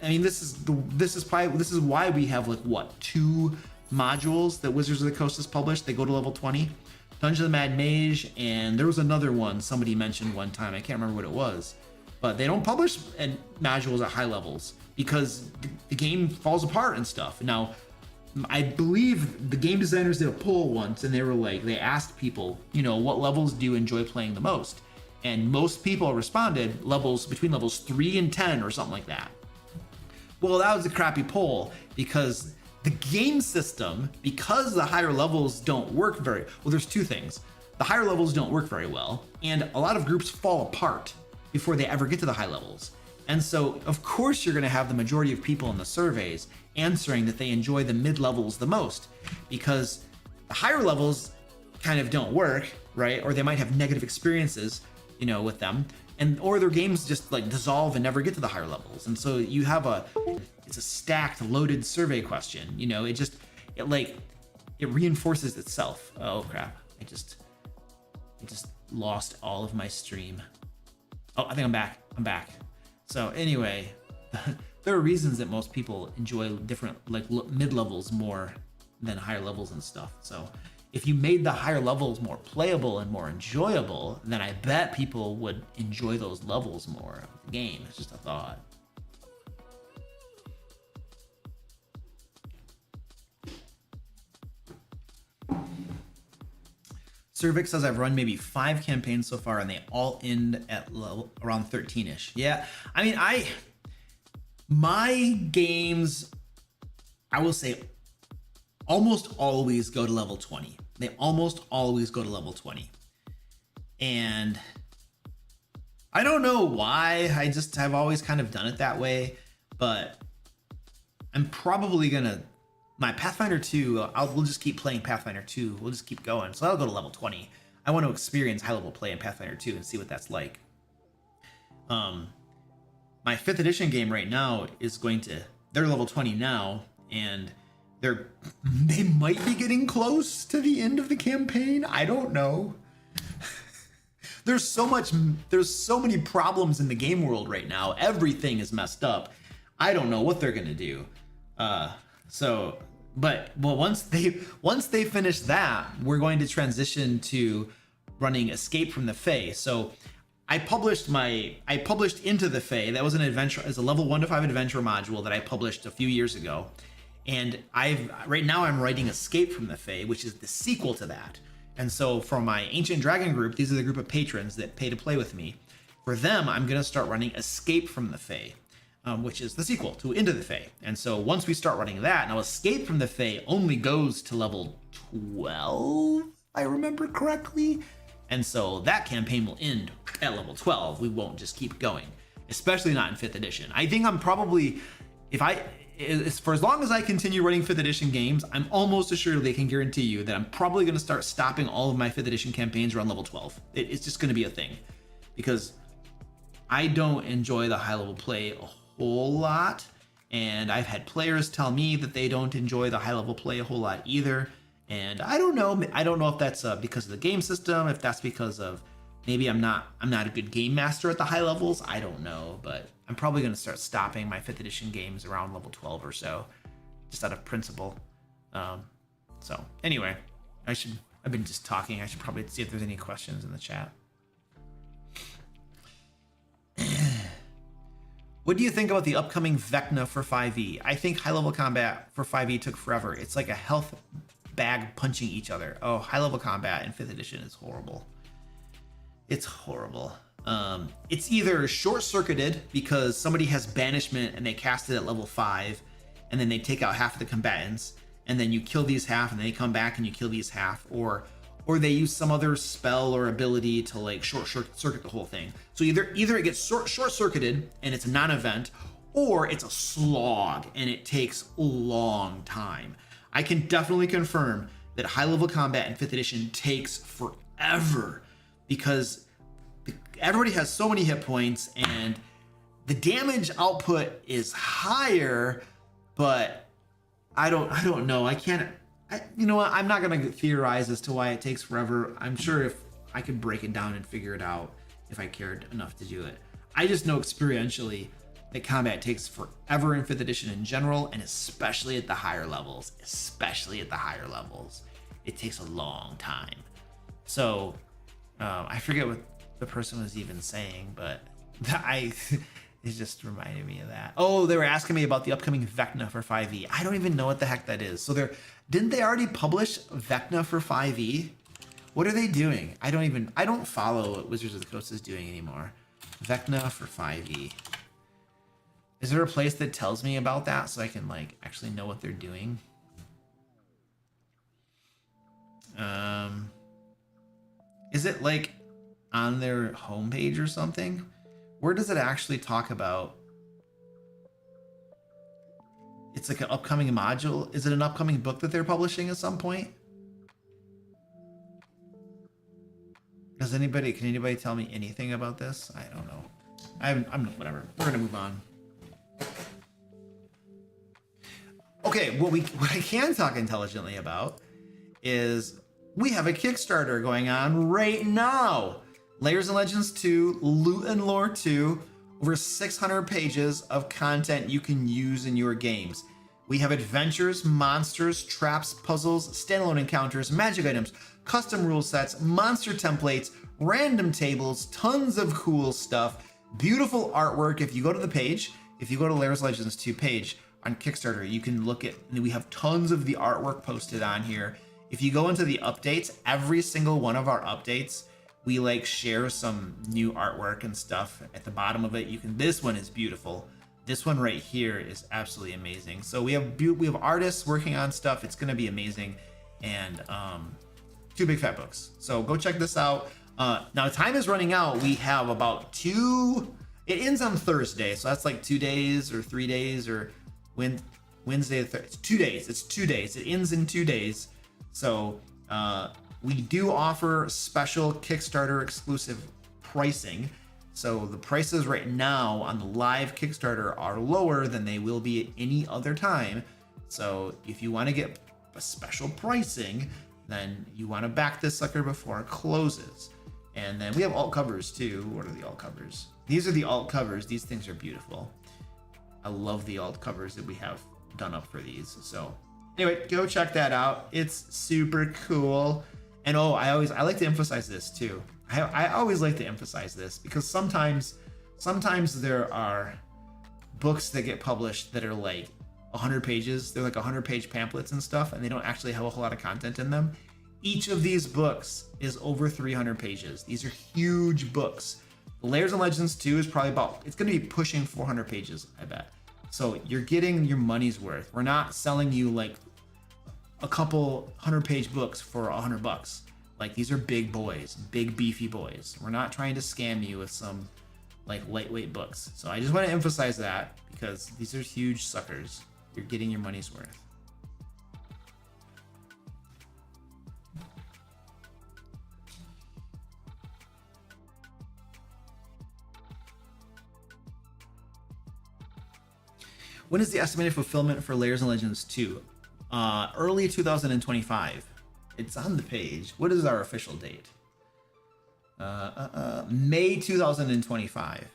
I mean, this is why we have like what, 2 modules that Wizards of the Coast has published. They go to level 20. Dungeon of the Mad Mage, and there was another one somebody mentioned one time. I can't remember what it was, but they don't publish modules at high levels because the game falls apart and stuff. Now, I believe the game designers did a poll once, and they asked people, you know, what levels do you enjoy playing the most? And most people responded between levels 3 and 10 or something like that. Well, that was a crappy poll, because the game system, because the higher levels don't work very well, there's 2 things. The higher levels don't work very well, and a lot of groups fall apart before they ever get to the high levels. And so, of course, you're going to have the majority of people in the surveys answering that they enjoy the mid levels the most, because the higher levels kind of don't work, right? Or they might have negative experiences, you know, with them. and or their games just like dissolve and never get to the higher levels. And so you have it's a stacked, loaded survey question. You know, it reinforces itself. Oh crap! I just lost all of my stream. Oh, I think I'm back. I'm back. So anyway, there are reasons that most people enjoy different like mid levels more than higher levels and stuff. So if you made the higher levels more playable and more enjoyable, then I bet people would enjoy those levels more of the game. It's just a thought. Cervix says I've run maybe 5 campaigns so far and they all end at around 13-ish. Yeah, I mean, my games, I will say, almost always go to level 20. They almost always go to level 20. And I don't know why. I've always kind of done it that way, but I'm probably gonna, my Pathfinder 2, we'll just keep playing Pathfinder 2. We'll just keep going. So that'll go to level 20. I want to experience high level play in Pathfinder 2 and see what that's like. My 5th edition game right now is they're level 20 now, and they might be getting close to the end of the campaign. I don't know. There's so many problems in the game world right now. Everything is messed up. I don't know what they're gonna do. Once they finish that, we're going to transition to running Escape from the Fae. So I published Into the Fae. That was an adventure, as a level 1 to 5 adventure module that I published a few years ago. And right now I'm writing Escape from the Fae, which is the sequel to that. And so for my Ancient Dragon group, these are the group of patrons that pay to play with me. For them, I'm gonna start running Escape from the Fae, which is the sequel to Into the Fae. And so once we start running that, now Escape from the Fae only goes to level 12, if I remember correctly. And so that campaign will end at level 12. We won't just keep going, especially not in 5th edition. I think I'm probably, for as long as I continue running 5th edition games, I'm almost assuredly can guarantee you that I'm probably going to start stopping all of my 5th edition campaigns around level 12. It's just going to be a thing, because I don't enjoy the high level play a whole lot, and I've had players tell me that they don't enjoy the high level play a whole lot either. And I don't know if that's because of the game system, if that's because of maybe I'm not a good game master at the high levels. I don't know, but I'm probably going to start stopping my 5th edition games around level 12 or so, just out of principle. So anyway, I've been just talking. I should probably see if there's any questions in the chat. What do you think about the upcoming Vecna for 5e? I think high level combat for 5e took forever. It's like a health bag punching each other. Oh, high level combat in 5th edition is horrible. It's horrible. It's either short-circuited because somebody has banishment and they cast it at level 5, and then they take out half of the combatants, and then you kill these half, and then they come back and you kill these half, or they use some other spell or ability to like short-circuit the whole thing. So either it gets short-circuited and it's a non-event, or it's a slog and it takes a long time. I can definitely confirm that high-level combat in 5th edition takes forever, because everybody has so many hit points and the damage output is higher, but I don't know. You know what? I'm not going to theorize as to why it takes forever. I'm sure if I could break it down and figure it out if I cared enough to do it. I just know experientially that combat takes forever in 5th edition in general, and especially at the higher levels. It takes a long time. So I forget what the person was even saying, but it just reminded me of that. Oh, they were asking me about the upcoming Vecna for 5e. I don't even know what the heck that is. So didn't they already publish Vecna for 5e? What are they doing? I don't follow what Wizards of the Coast is doing anymore. Vecna for 5e. Is there a place that tells me about that so I can like actually know what they're doing? Is it like on their homepage or something? Where does it actually talk about? It's like an upcoming module. Is it an upcoming book that they're publishing at some point? Can anybody tell me anything about this? I don't know. I'm whatever. We're gonna move on. Okay, what I can talk intelligently about is we have a Kickstarter going on right now. Layers and Legends 2, Loot and Lore 2, over 600 pages of content you can use in your games. We have adventures, monsters, traps, puzzles, standalone encounters, magic items, custom rule sets, monster templates, random tables, tons of cool stuff, beautiful artwork. If you go to the page, if you go to Layers Legends 2 page on Kickstarter, you can look at, we have tons of the artwork posted on here. If you go into the updates, every single one of our updates, we like share some new artwork and stuff at the bottom of it. This one is beautiful. This one right here is absolutely amazing. So we have artists working on stuff. It's going to be amazing. And 2 big fat books. So go check this out. Now time is running out. We have about it ends on Thursday. So that's like 2 days or 3 days or Wednesday. It's 2 days. It's 2 days. It ends in 2 days. So we do offer special Kickstarter exclusive pricing. So the prices right now on the live Kickstarter are lower than they will be at any other time. So if you want to get a special pricing, then you want to back this sucker before it closes. And then we have alt covers too. What are the alt covers? These are the alt covers. These things are beautiful. I love the alt covers that we have done up for these. So anyway, go check that out. It's super cool. And I like to emphasize this too. I always like to emphasize this because sometimes there are books that get published that are like 100 pages. They're like 100-page pamphlets and stuff, and they don't actually have a whole lot of content in them. Each of these books is over 300 pages. These are huge books. The Layers and Legends 2 is probably it's going to be pushing 400 pages, I bet. So you're getting your money's worth. We're not selling you like a couple 100-page books for $100. Like, these are big boys, big beefy boys. We're not trying to scam you with some like lightweight books. So I just want to emphasize that because these are huge suckers. You're getting your money's worth. When is the estimated fulfillment for Layers and Legends 2? Early 2025. It's on the page. What is our official date? May 2025.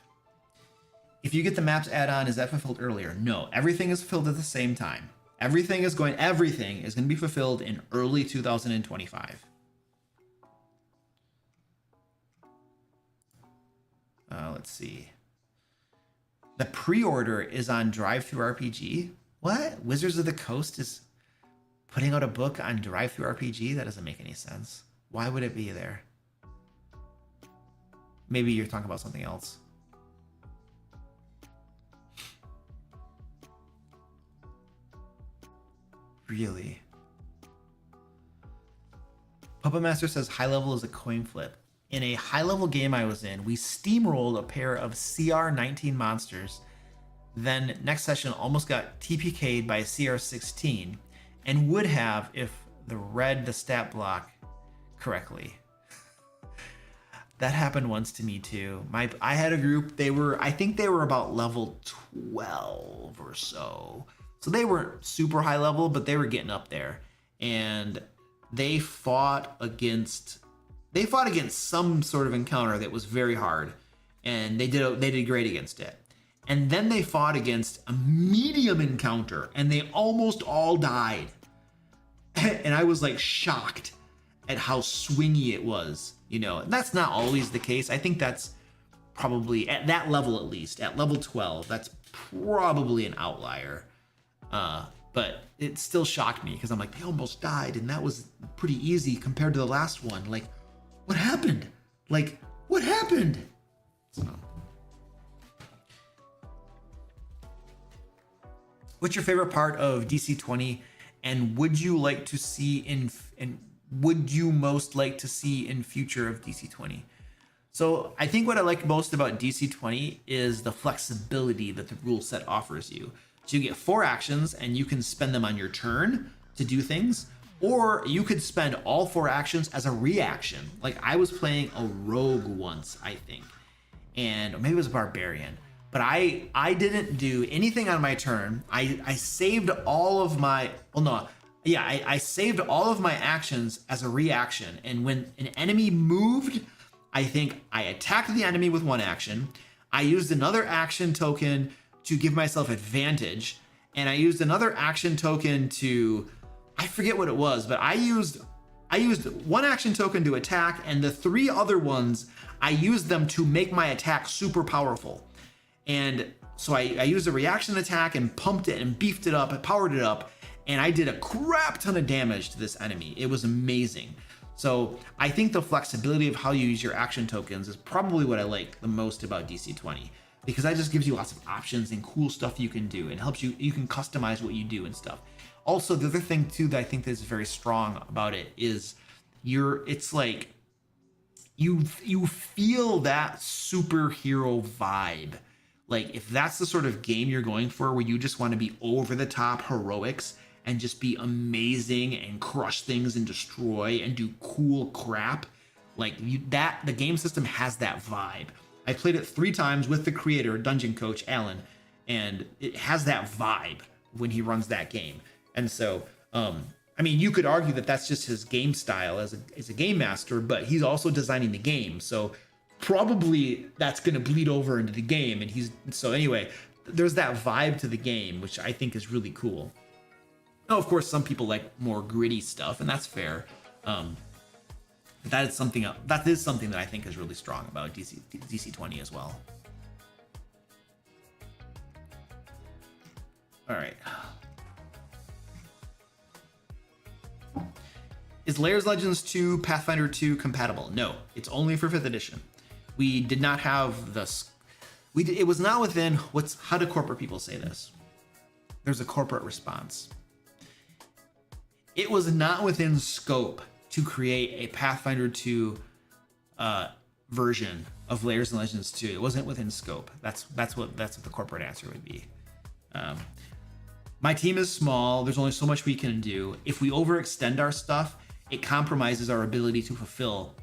If you get the maps add-on, is that fulfilled earlier? No, everything is fulfilled at the same time. Everything is going to be fulfilled in early 2025. Let's see. The pre-order is on DriveThruRPG. What? Wizards of the Coast is putting out a book on DriveThruRPG? That doesn't make any sense. Why would it be there? Maybe you're talking about something else. Really? Puppet Master says high level is a coin flip. In a high level game I was in, we steamrolled a pair of CR19 monsters. Then next session almost got TPK'd by CR16 and would have if read the stat block correctly. That happened once to me too. I had a group, I think they were about level 12 or so. So they weren't super high level, but they were getting up there. And they fought against some sort of encounter that was very hard. And they did great against it. And then they fought against a medium encounter and they almost all died. And I was like shocked at how swingy it was, you know. And that's not always the case. I think that's probably at that level, at least at level 12, that's probably an outlier. But it still shocked me because I'm like, they almost died and that was pretty easy compared to the last one. Like, what happened? Like, what happened? So. What's your favorite part of DC20, and would you like to see would you most like to see in future of DC20? So I think what I like most about DC20 is the flexibility that the rule set offers you. So you get 4 actions and you can spend them on your turn to do things, Or you could spend all 4 actions as a reaction. Like I was playing a rogue once, I think, and or maybe it was a barbarian. But I didn't do anything on my turn. I saved all of my I saved all of my actions as a reaction. And when an enemy moved, I think I attacked the enemy with 1 action. I used another action token to give myself advantage, and I used another action token to, I forget what it was, but I used 1 action token to attack, and the 3 other ones I used them to make my attack super powerful. And so I used a reaction attack and pumped it and beefed it up and powered it up, and I did a crap ton of damage to this enemy. It was amazing. So I think the flexibility of how you use your action tokens is probably what I like the most about DC20, because that just gives you lots of options and cool stuff you can do and helps you can customize what you do and stuff. Also, the other thing too that I think that's very strong about it is it's like you feel that superhero vibe. Like if that's the sort of game you're going for, where you just want to be over the top heroics and just be amazing and crush things and destroy and do cool crap, like the game system has that vibe. I played it 3 times with the creator, Dungeon Coach Alan, and it has that vibe when he runs that game. And so, I mean, you could argue that that's just his game style as a game master, but he's also designing the game, so probably that's going to bleed over into the game. And so anyway, there's that vibe to the game, which I think is really cool. Now, of course, some people like more gritty stuff, and that's fair. That is something that I think is really strong about DC20 as well. All right. Is Lair's Legends 2 Pathfinder 2 compatible? No, it's only for 5th edition. We did not have this. It was not within how do corporate people say this? There's a corporate response. It was not within scope to create a Pathfinder 2 version of Lair's and Legends 2. It wasn't within scope. That's what the corporate answer would be. My team is small. There's only so much we can do. If we overextend our stuff, it compromises our ability to fulfill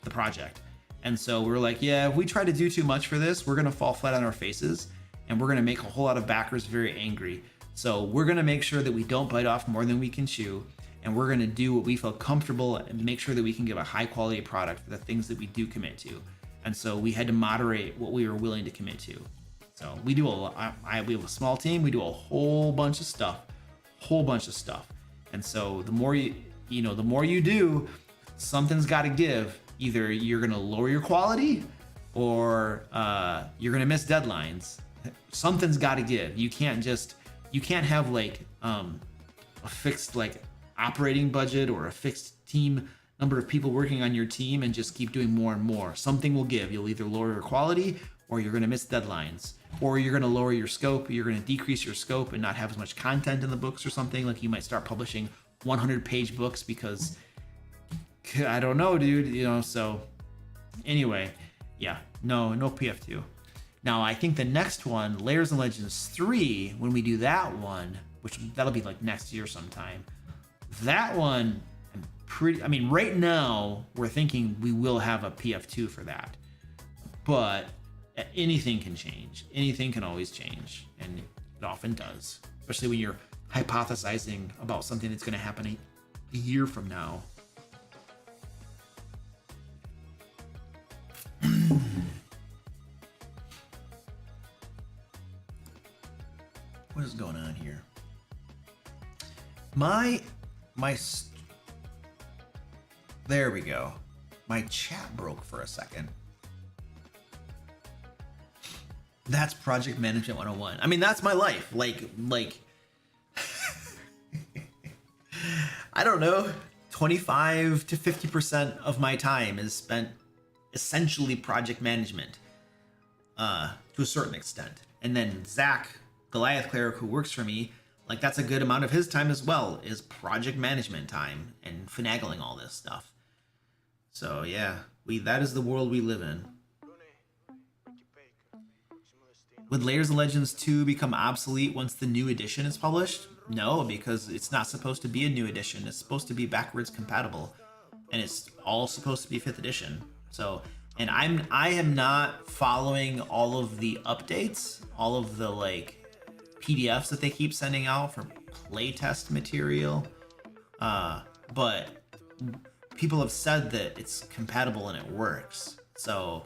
the project. And so we're like, yeah, if we try to do too much for this, we're going to fall flat on our faces, and we're going to make a whole lot of backers very angry. So we're going to make sure that we don't bite off more than we can chew, and we're going to do what we feel comfortable and make sure that we can give a high quality product for the things that we do commit to. And so we had to moderate what we were willing to commit to. So we do we have a small team. We do a whole bunch of stuff. And so the more you do, something's got to give. Either you're going to lower your quality, or you're going to miss deadlines. Something's got to give. You can't have like a fixed like operating budget or a fixed team number of people working on your team and just keep doing more and more. Something will give. You'll either lower your quality, or you're going to miss deadlines, or you're going to lower your scope. You're going to decrease your scope and not have as much content in the books or something. Like you might start publishing 100-page books because I don't know, dude, so anyway, yeah, no PF2. Now I think the next one, Lairs and Legends 3, when we do that one, which that'll be like next year sometime, that one, right now we're thinking we will have a PF2 for that, but anything can change. Anything can always change, and it often does, especially when you're hypothesizing about something that's going to happen a year from now. What is going on here? There we go. My chat broke for a second. That's project management 101. I mean, that's my life. Like I don't know, 25 to 50% of my time is spent essentially project management to a certain extent. And then Zach, Goliath Cleric, who works for me, like that's a good amount of his time as well, is project management time and finagling all this stuff. So yeah, that is the world we live in. Would Lairs and Legends 2 become obsolete once the new edition is published? No, because it's not supposed to be a new edition. It's supposed to be backwards compatible, and it's all supposed to be 5th edition. So, and I am not following all of the updates, all of the like PDFs that they keep sending out for playtest material. But people have said that it's compatible and it works. So,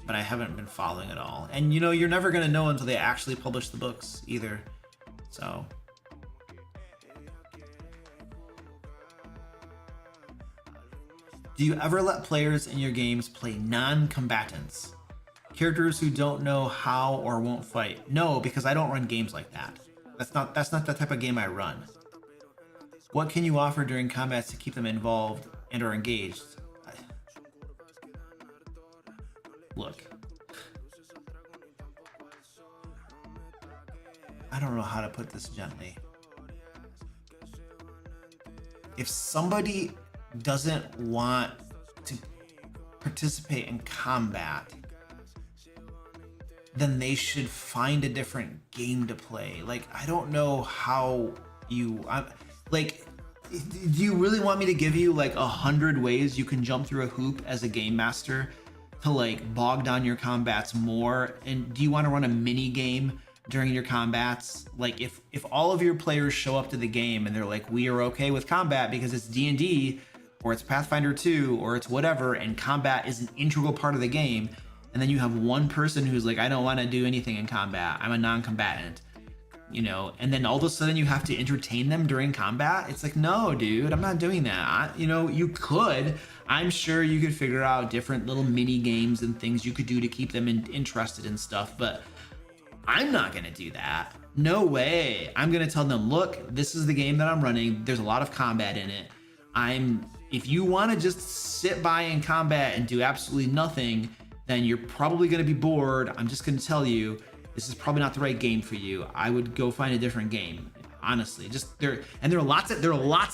but I haven't been following it all. And you know, you're never gonna know until they actually publish the books either. So. Do you ever let players in your games play non-combatants? Characters who don't know how or won't fight? No, because I don't run games like that. That's not the type of game I run. What can you offer during combats to keep them involved and or engaged? Look. I don't know how to put this gently. If somebody doesn't want to participate in combat, then they should find a different game to play. Like, I don't know how you, like, do you really want me to give you like 100 ways you can jump through a hoop as a game master to like bog down your combats more? And do you want to run a mini game during your combats? Like, if all of your players show up to the game and they're like, we are okay with combat because it's D&D or it's Pathfinder 2 or it's whatever, and combat is an integral part of the game, and then you have one person who's like, I don't want to do anything in combat, I'm a non-combatant, you know, and then all of a sudden you have to entertain them during combat. It's like, no, dude, I'm not doing that. You know, you could, I'm sure you could figure out different little mini games and things you could do to keep them interested in stuff, but I'm not going to do that. No way. I'm going to tell them, look, this is the game that I'm running. There's a lot of combat in it. If you want to just sit by in combat and do absolutely nothing, then you're probably going to be bored. I'm just going to tell you, this is probably not the right game for you. I would go find a different game, honestly. There are lots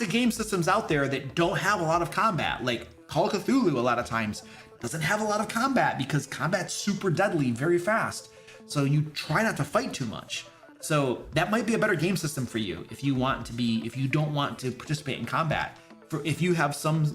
of game systems out there that don't have a lot of combat. Like Call of Cthulhu, a lot of times doesn't have a lot of combat because combat's super deadly very fast. So you try not to fight too much. So that might be a better game system for you if you don't want to participate in combat. If you have some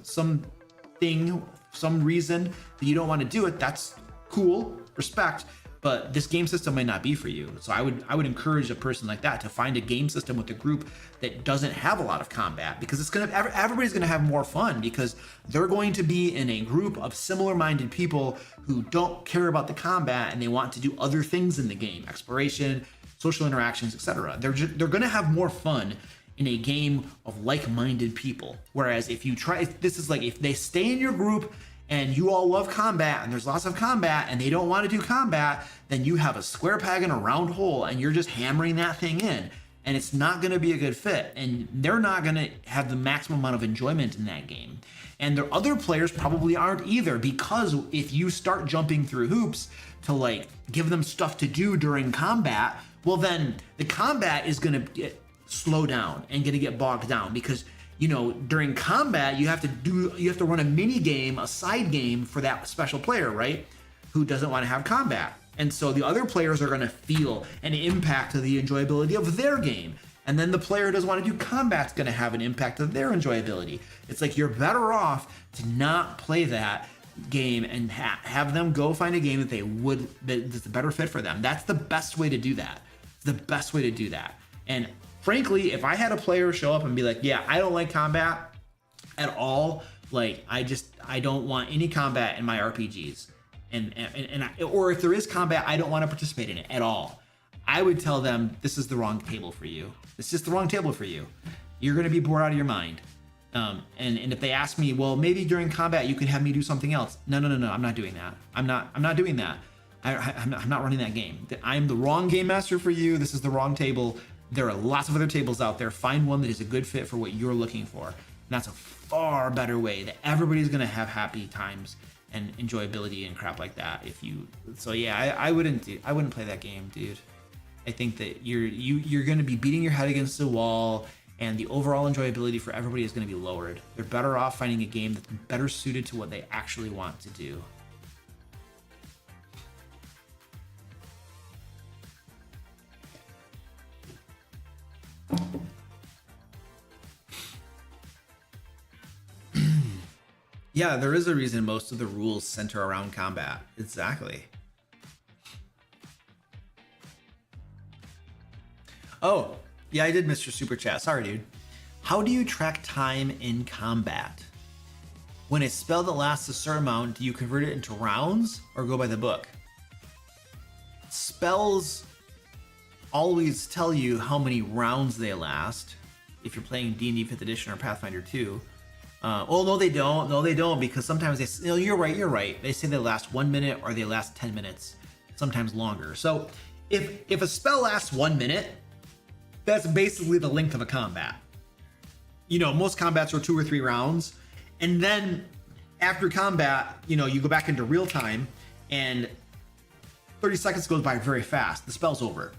reason that you don't want to do it, that's cool, respect, but this game system might not be for you. So I would encourage a person like that to find a game system with a group that doesn't have a lot of combat, because everybody's gonna have more fun because they're going to be in a group of similar-minded people who don't care about the combat and they want to do other things in the game, exploration, social interactions, etc. They're gonna have more fun in a game of like-minded people. Whereas if they stay in your group and you all love combat and there's lots of combat and they don't want to do combat, then you have a square peg in a round hole and you're just hammering that thing in, and it's not going to be a good fit, and they're not going to have the maximum amount of enjoyment in that game. And their other players probably aren't either, because if you start jumping through hoops to like give them stuff to do during combat, well then the combat is going to slow down and going to get bogged down, because you know, during combat you have to run a mini game, a side game for that special player, right, who doesn't want to have combat. And so the other players are going to feel an impact of the enjoyability of their game, and then the player who doesn't want to do combat's going to have an impact of their enjoyability. It's like you're better off to not play that game and have them go find a game that's a better fit for them. That's the best way to do that. It's the best way to do that. And frankly, if I had a player show up and be like, yeah, I don't like combat at all, like I don't want any combat in my RPGs, or if there is combat, I don't want to participate in it at all, I would tell them, this is the wrong table for you. It's just the wrong table for you. You're going to be bored out of your mind. And if they ask me, well, maybe during combat you could have me do something else. No, I'm not doing that. I'm not doing that. I'm not running that game. I'm the wrong game master for you. This is the wrong table. There are lots of other tables out there. Find one that is a good fit for what you're looking for. And that's a far better way that everybody's going to have happy times and enjoyability and crap like that. So yeah, I wouldn't play that game, dude. I think that you're going to be beating your head against the wall, and the overall enjoyability for everybody is going to be lowered. They're better off finding a game that's better suited to what they actually want to do. Yeah, there is a reason most of the rules center around combat. Exactly. Oh, yeah, I did miss your super chat. Sorry, dude. How do you track time in combat? When a spell that lasts a certain amount, do you convert it into rounds or go by the book? Spells always tell you how many rounds they last if you're playing D&D 5th edition or Pathfinder 2. Well, no, they don't. No, they don't, because sometimes they. No, you're right. They say they last 1 minute or they last 10 minutes, sometimes longer. So if a spell lasts 1 minute, that's basically the length of a combat. You know, most combats are 2 or 3 rounds, and then after combat, you know, you go back into real time, and 30 seconds goes by very fast. The spell's over.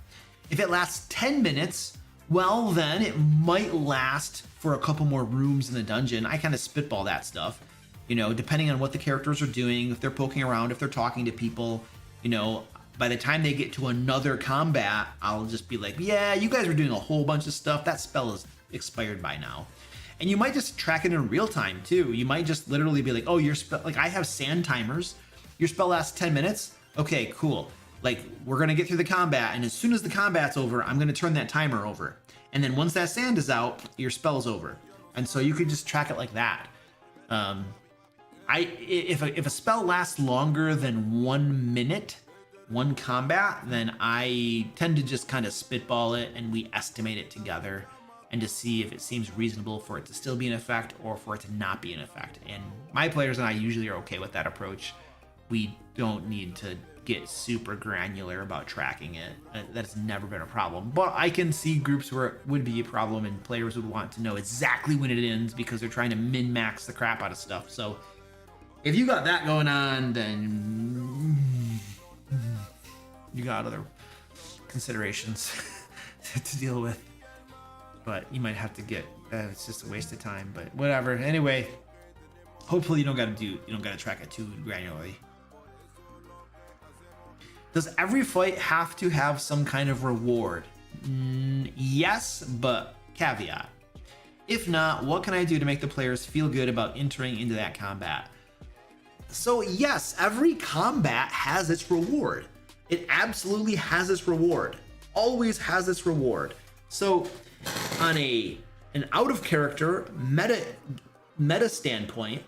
If it lasts 10 minutes, well, then it might last for a couple more rooms in the dungeon. I kind of spitball that stuff, you know, depending on what the characters are doing, if they're poking around, if they're talking to people, you know. By the time they get to another combat, I'll just be like, yeah, you guys are doing a whole bunch of stuff. That spell is expired by now. And you might just track it in real time too. You might just literally be like, oh, your spell, like I have sand timers. Your spell lasts 10 minutes. Okay, cool. Like we're going to get through the combat. And as soon as the combat's over, I'm going to turn that timer over. And then once that sand is out, your spell's over. And so you could just track it like that. If a spell lasts longer than 1 minute, one combat, then I tend to just kind of spitball it and we estimate it together and to see if it seems reasonable for it to still be in effect or for it to not be in effect. And my players and I usually are okay with that approach. We don't need to get super granular about tracking it. That's never been a problem. But I can see groups where it would be a problem and players would want to know exactly when it ends because they're trying to min-max the crap out of stuff. So if you got that going on, then you got other considerations to deal with, but you might have to get it's just a waste of time, but whatever. Anyway, hopefully you don't got to track it too granularly. Does every fight have to have some kind of reward? Yes, but caveat. If not, what can I do to make the players feel good about entering into that combat? So yes, every combat has its reward. It absolutely has its reward. Always has its reward. So on an out of character meta standpoint,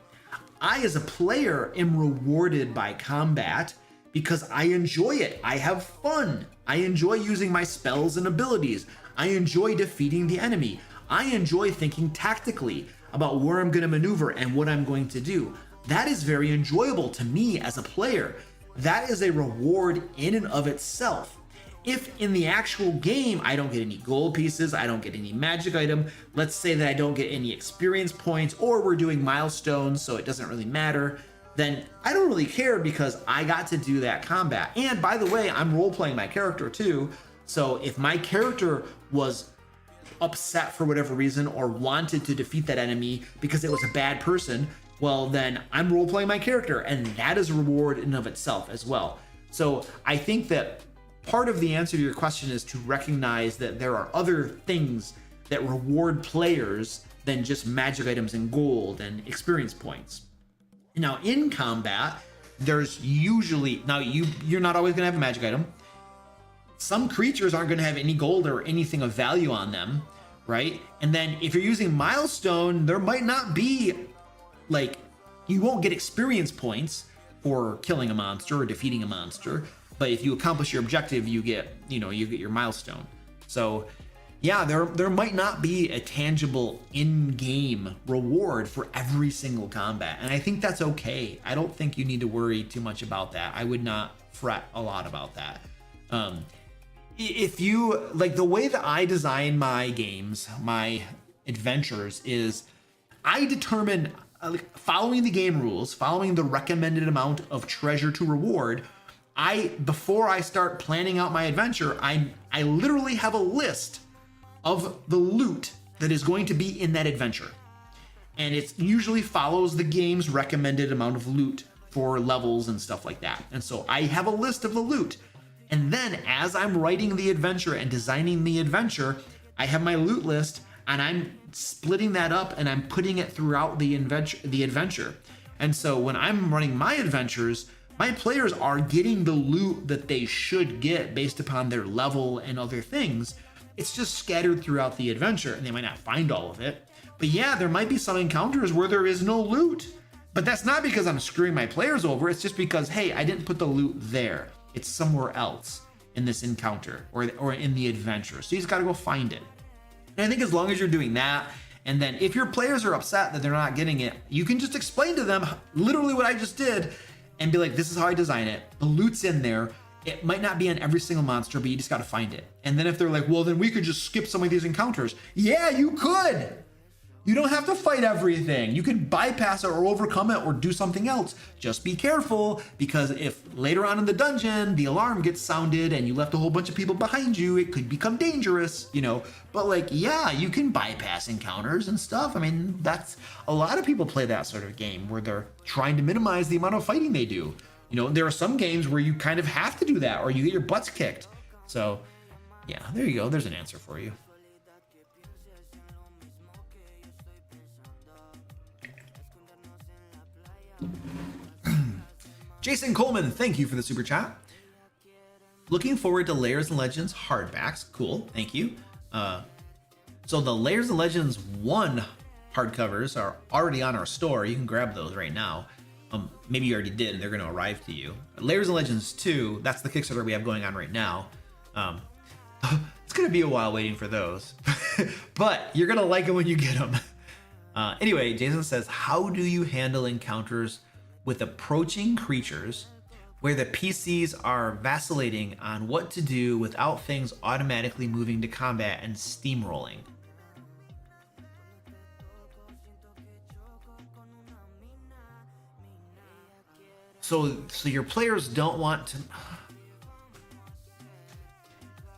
I as a player am rewarded by combat because I enjoy it. I have fun. I enjoy using my spells and abilities. I enjoy defeating the enemy. I enjoy thinking tactically about where I'm going to maneuver and what I'm going to do. That is very enjoyable to me as a player. That is a reward in and of itself. If in the actual game, I don't get any gold pieces, I don't get any magic item, let's say that I don't get any experience points, or we're doing milestones, so it doesn't really matter, then I don't really care because I got to do that combat. And by the way, I'm role-playing my character too, so if my character was upset for whatever reason or wanted to defeat that enemy because it was a bad person, well, then I'm role-playing my character, and that is a reward in and of itself as well. So I think that part of the answer to your question is to recognize that there are other things that reward players than just magic items and gold and experience points. Now, in combat, there's usually, now you're not always going to have a magic item. Some creatures aren't going to have any gold or anything of value on them, right? And then if you're using milestone, there might not be, like, you won't get experience points for killing a monster or defeating a monster, but if you accomplish your objective, you get your milestone. So yeah, there might not be a tangible in-game reward for every single combat, and I think that's okay. I don't think you need to worry too much about that. I would not fret a lot about that. If you like, the way that I design my games, my adventures, is I determine, following the game rules, following the recommended amount of treasure to reward, before I start planning out my adventure, I literally have a list of the loot that is going to be in that adventure. And it usually follows the game's recommended amount of loot for levels and stuff like that. And so I have a list of the loot. And then as I'm writing the adventure and designing the adventure, I have my loot list and I'm splitting that up and I'm putting it throughout the adventure. And so when I'm running my adventures, my players are getting the loot that they should get based upon their level and other things. It's just scattered throughout the adventure, and they might not find all of it. But yeah, there might be some encounters where there is no loot. But that's not because I'm screwing my players over. It's just because, hey, I didn't put the loot there. It's somewhere else in this encounter or in the adventure. So you just got to go find it. And I think as long as you're doing that, and then if your players are upset that they're not getting it, you can just explain to them literally what I just did and be like, this is how I design it. The loot's in there. It might not be on every single monster, but you just got to find it. And then if they're like, well, then we could just skip some of these encounters. Yeah, you could. You don't have to fight everything. You can bypass it or overcome it or do something else. Just be careful, because if later on in the dungeon, the alarm gets sounded and you left a whole bunch of people behind you, it could become dangerous, you know? But like, yeah, you can bypass encounters and stuff. I mean, that's a lot of people play that sort of game where they're trying to minimize the amount of fighting they do. You know, there are some games where you kind of have to do that or you get your butts kicked. So yeah, there you go. There's an answer for you. Jason Coleman, thank you for the super chat. Looking forward to Lairs and Legends hardbacks. Cool, thank you. So the Lairs and Legends 1 hardcovers are already on our store. You can grab those right now. Maybe you already did and they're going to arrive to you. Lairs and Legends 2, that's the Kickstarter we have going on right now. It's going to be a while waiting for those, but you're going to like it when you get them. Anyway, Jason says, how do you handle encounters with approaching creatures where the PCs are vacillating on what to do without things automatically moving to combat and steamrolling? So your players don't want to...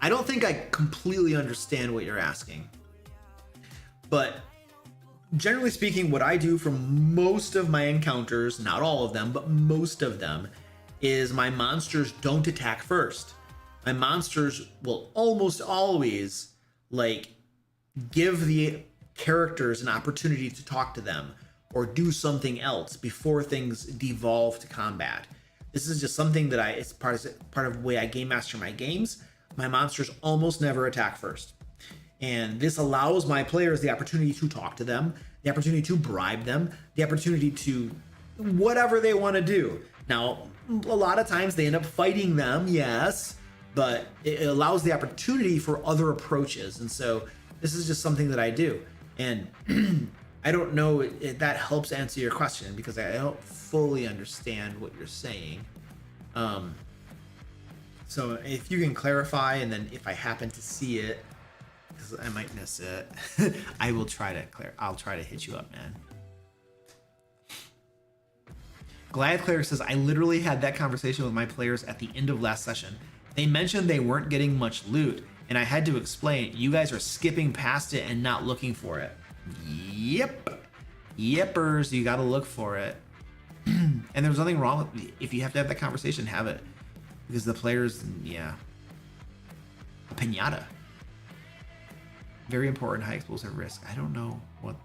I don't think I completely understand what you're asking, but generally speaking, what I do for most of my encounters, not all of them, but most of them, is my monsters don't attack first. My monsters will almost always like give the characters an opportunity to talk to them or do something else before things devolve to combat. This is just something that it's part of the way I game master my games. My monsters almost never attack first. And this allows my players the opportunity to talk to them, the opportunity to bribe them, the opportunity to whatever they want to do. Now, a lot of times they end up fighting them, yes, but it allows the opportunity for other approaches. And so this is just something that I do. And I don't know if that helps answer your question, because I don't fully understand what you're saying. So if you can clarify, and then if I happen to see it, because I might miss it, I will try to I'll try to hit you up, man. Glad Cleric says, I literally had that conversation with my players at the end of last session. They mentioned they weren't getting much loot, and I had to explain, you guys are skipping past it and not looking for it. Yep. Yippers, you gotta look for it. And there's nothing wrong with, if you have to have that conversation, have it. Because the players, yeah. A pinata. Very important, high explosive risk. I don't know what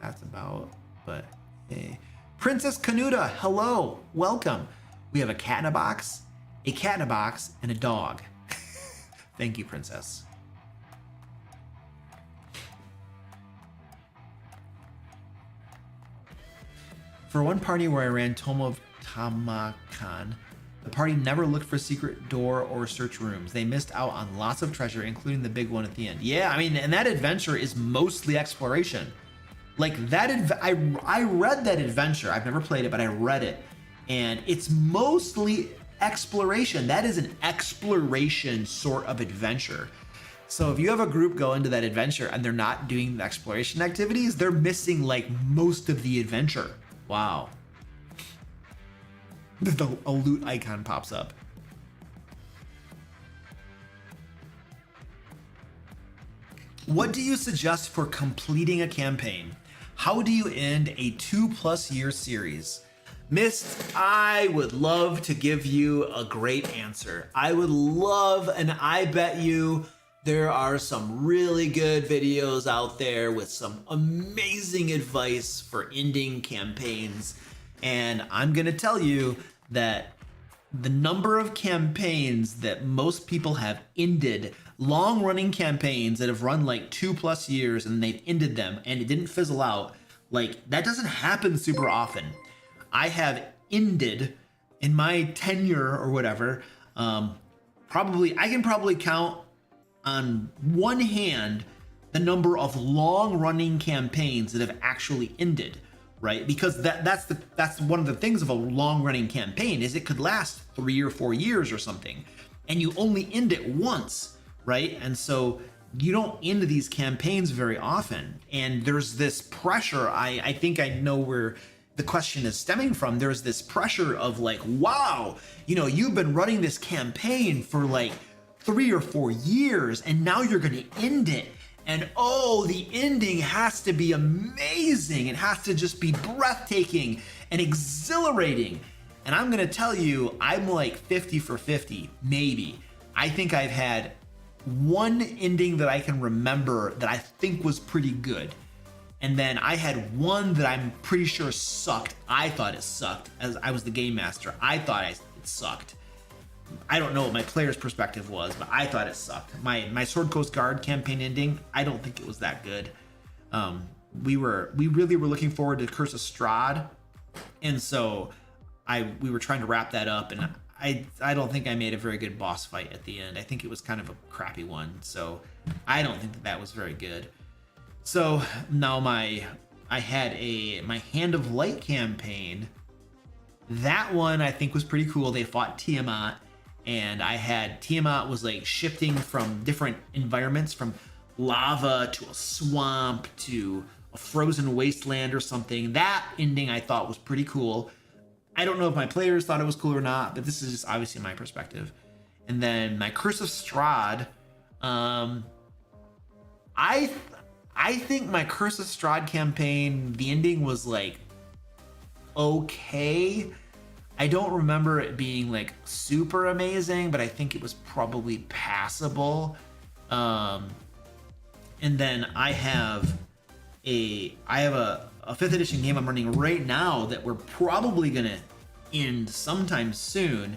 that's about, but hey. Princess Canuta, hello, welcome. We have a cat in a box, and a dog. Thank you, Princess. For one party where I ran Tome of Tamakan, the party never looked for secret door or search rooms. They missed out on lots of treasure, including the big one at the end. Yeah, I mean, and that adventure is mostly exploration. Like that, I read that adventure. I've never played it, but I read it, and it's mostly exploration. That is an exploration sort of adventure. So if you have a group go into that adventure and they're not doing the exploration activities, they're missing like most of the adventure. Wow. A loot icon pops up. What do you suggest for completing a campaign? How do you end a 2+ year series? Mist, I would love to give you a great answer. I would love, and I bet you there are some really good videos out there with some amazing advice for ending campaigns. And I'm going to tell you that the number of campaigns that most people have ended, long running campaigns that have run like 2+ years and they've ended them and it didn't fizzle out, like that doesn't happen super often. I have ended in my tenure or whatever, I can probably count on one hand the number of long running campaigns that have actually ended, right? Because that's one of the things of a long running campaign is it could last 3 or 4 years or something, and you only end it once, right? And so you don't end these campaigns very often, and there's this pressure. I think I know where the question is stemming from. There's this pressure of like, wow, you've been running this campaign for like 3 or 4 years and now you're going to end it. And oh, the ending has to be amazing. It has to just be breathtaking and exhilarating. And I'm going to tell you, I'm like 50 for 50, maybe. I think I've had one ending that I can remember that I think was pretty good. And then I had one that I'm pretty sure sucked. I thought it sucked, as I was the game master. I thought it sucked. I don't know what my player's perspective was, but I thought it sucked. My Sword Coast Guard campaign ending, I don't think it was that good. We really were looking forward to Curse of Strahd, and so we were trying to wrap that up, and I don't think I made a very good boss fight at the end. I think it was kind of a crappy one, so I don't think that was very good. So now I had my Hand of Light campaign. That one I think was pretty cool. They fought Tiamat, and Tiamat was like shifting from different environments, from lava to a swamp to a frozen wasteland or something. That ending I thought was pretty cool. I don't know if my players thought it was cool or not, but this is just obviously my perspective. And then my Curse of Strahd, I think my Curse of Strahd campaign, the ending was like okay. I don't remember it being like super amazing, but I think it was probably passable. And then I have a 5th edition game I'm running right now that we're probably gonna end sometime soon.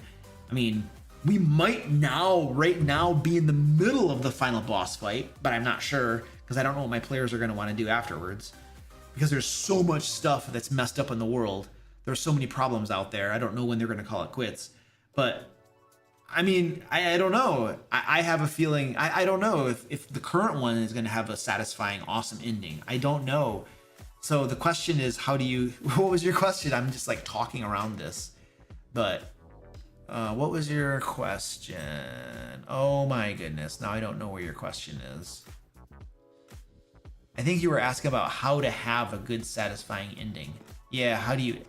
I mean, we might right now be in the middle of the final boss fight, but I'm not sure because I don't know what my players are gonna want to do afterwards, because there's so much stuff that's messed up in the world. There's so many problems out there. I don't know when they're going to call it quits. But, I mean, I don't know. I have a feeling, I don't know if the current one is going to have a satisfying, awesome ending. I don't know. So the question is, what was your question? I'm just like talking around this. But, what was your question? Oh my goodness. Now I don't know where your question is. I think you were asking about how to have a good, satisfying ending. Yeah, how do you...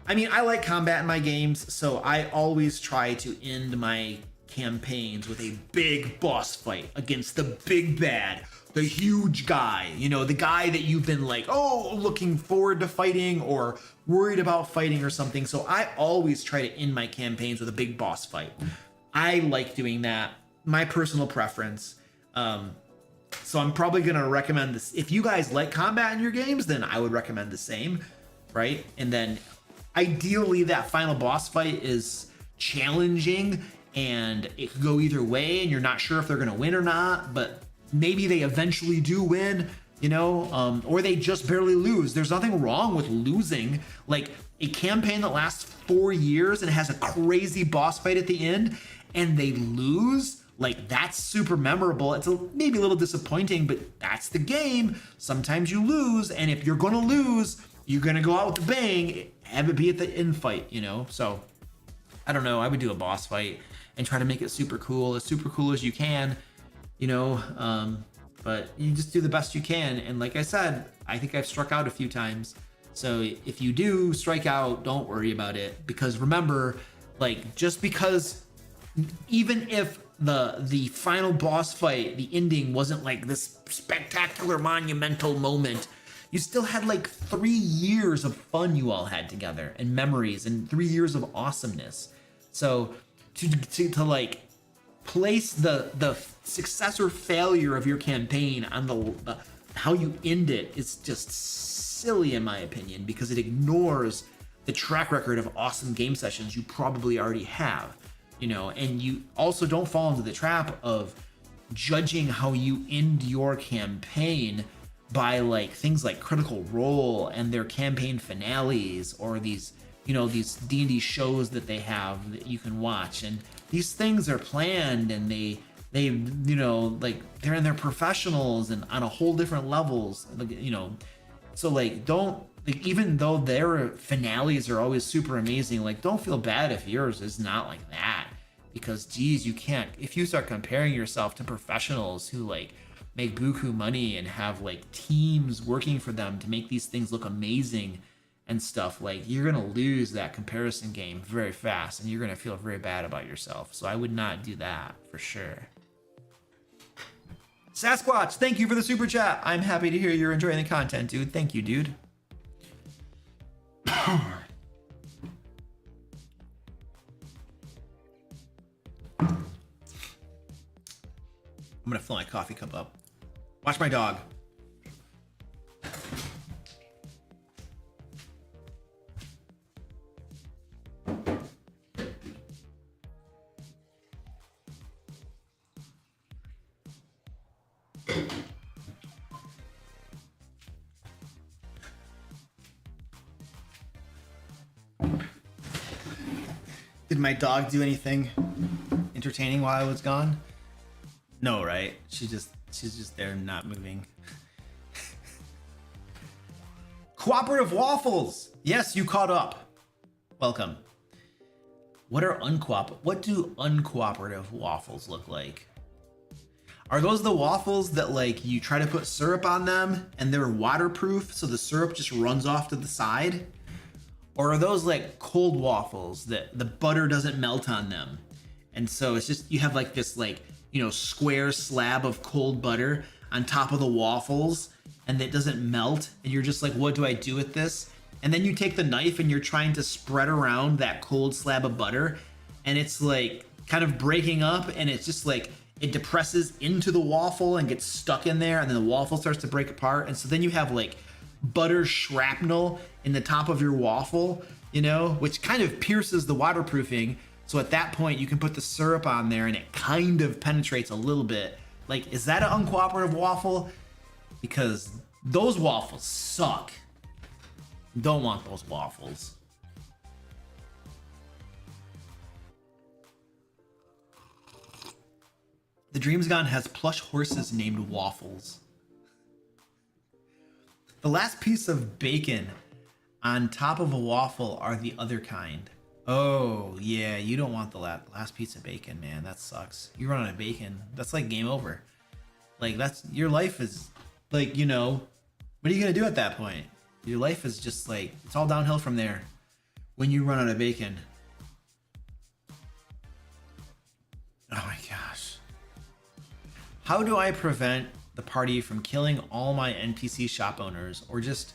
I mean, I like combat in my games, so I always try to end my campaigns with a big boss fight against the big bad, the huge guy, the guy that you've been like, looking forward to fighting or worried about fighting or something. So I always try to end my campaigns with a big boss fight. I like doing that, my personal preference. So I'm probably going to recommend this. If you guys like combat in your games, then I would recommend the same, right? And then ideally that final boss fight is challenging and it could go either way and you're not sure if they're going to win or not, but maybe they eventually do win, or they just barely lose. There's nothing wrong with losing. Like a campaign that lasts 4 years and has a crazy boss fight at the end and they lose, like that's super memorable. It's maybe a little disappointing, but that's the game. Sometimes you lose, and if you're gonna lose, you're gonna go out with a bang, have it be at the end fight, So I don't know. I would do a boss fight and try to make it super cool as you can, but you just do the best you can. And like I said, I think I've struck out a few times. So if you do strike out, don't worry about it, because remember, like just because even if the final boss fight, the ending wasn't like this spectacular monumental moment, you still had like 3 years of fun you all had together and memories and 3 years of awesomeness. So to like place the success or failure of your campaign on how you end it is just silly in my opinion, because it ignores the track record of awesome game sessions you probably already have, you know. And you also don't fall into the trap of judging how you end your campaign by like things like Critical Role and their campaign finales, or these, you know, these D&D shows that they have that you can watch. And these things are planned, and they you know, like they're in their professionals and on a whole different levels, you know. So like, don't, like, even though their finales are always super amazing, like don't feel bad if yours is not like that, because geez, you can't, if you start comparing yourself to professionals who like make buku money and have like teams working for them to make these things look amazing and stuff, like you're gonna lose that comparison game very fast, and you're gonna feel very bad about yourself. So I would not do that for sure. Sasquatch, thank you for the super chat. I'm happy to hear you're enjoying the content, dude. Thank you, dude. I'm gonna fill my coffee cup up. Watch my dog. Did my dog do anything entertaining while I was gone? No, right? She's just there not moving. Cooperative waffles. Yes, you caught up. Welcome. What do uncooperative waffles look like? Are those the waffles that like you try to put syrup on them and they're waterproof so the syrup just runs off to the side? Or are those like cold waffles that the butter doesn't melt on them? And so it's just, you have like this like, you know, square slab of cold butter on top of the waffles, and it doesn't melt. And you're just like, what do I do with this? And then you take the knife and you're trying to spread around that cold slab of butter, and it's like kind of breaking up, and it's just like, it depresses into the waffle and gets stuck in there, and then the waffle starts to break apart. And so then you have like butter shrapnel in the top of your waffle, you know, which kind of pierces the waterproofing. So at that point you can put the syrup on there and it kind of penetrates a little bit. Like, is that an uncooperative waffle? Because those waffles suck. Don't want those waffles. The Dreams Gone has plush horses named Waffles. The last piece of bacon on top of a waffle are the other kind. Oh, yeah, you don't want the last piece of bacon, man. That sucks. You run out of bacon. That's like game over. Like, that's, your life is, like, you know, what are you going to do at that point? Your life is just like, it's all downhill from there when you run out of bacon. Oh my gosh. How do I prevent the party from killing all my NPC shop owners, or just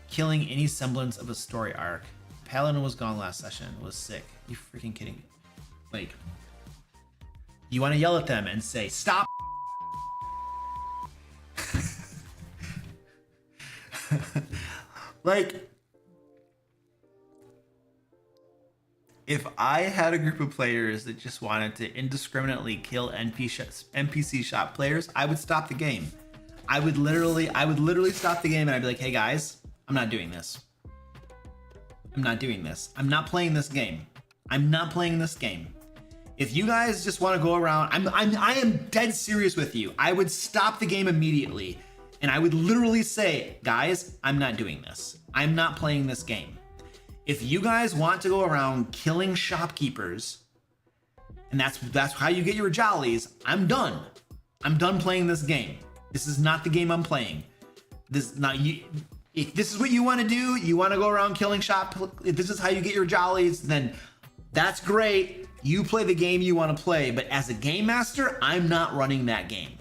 killing any semblance of a story arc? Paladin was gone last session. Was sick. You freaking kidding me? Like, you want to yell at them and say, stop. Like, if I had a group of players that just wanted to indiscriminately kill NPC shop players, I would stop the game. I would literally stop the game, and I'd be like, hey guys, I'm not doing this. I'm not doing this. I'm not playing this game. I'm not playing this game. If you guys just want to go around, I am dead serious with you. I would stop the game immediately, and I would literally say, guys, I'm not doing this. I'm not playing this game. If you guys want to go around killing shopkeepers, and that's how you get your jollies, I'm done. I'm done playing this game. This is not the game I'm playing. This is not you. If this is what you want to do, you want to go around killing if this is how you get your jollies, then that's great. You play the game you want to play, but as a game master, I'm not running that game.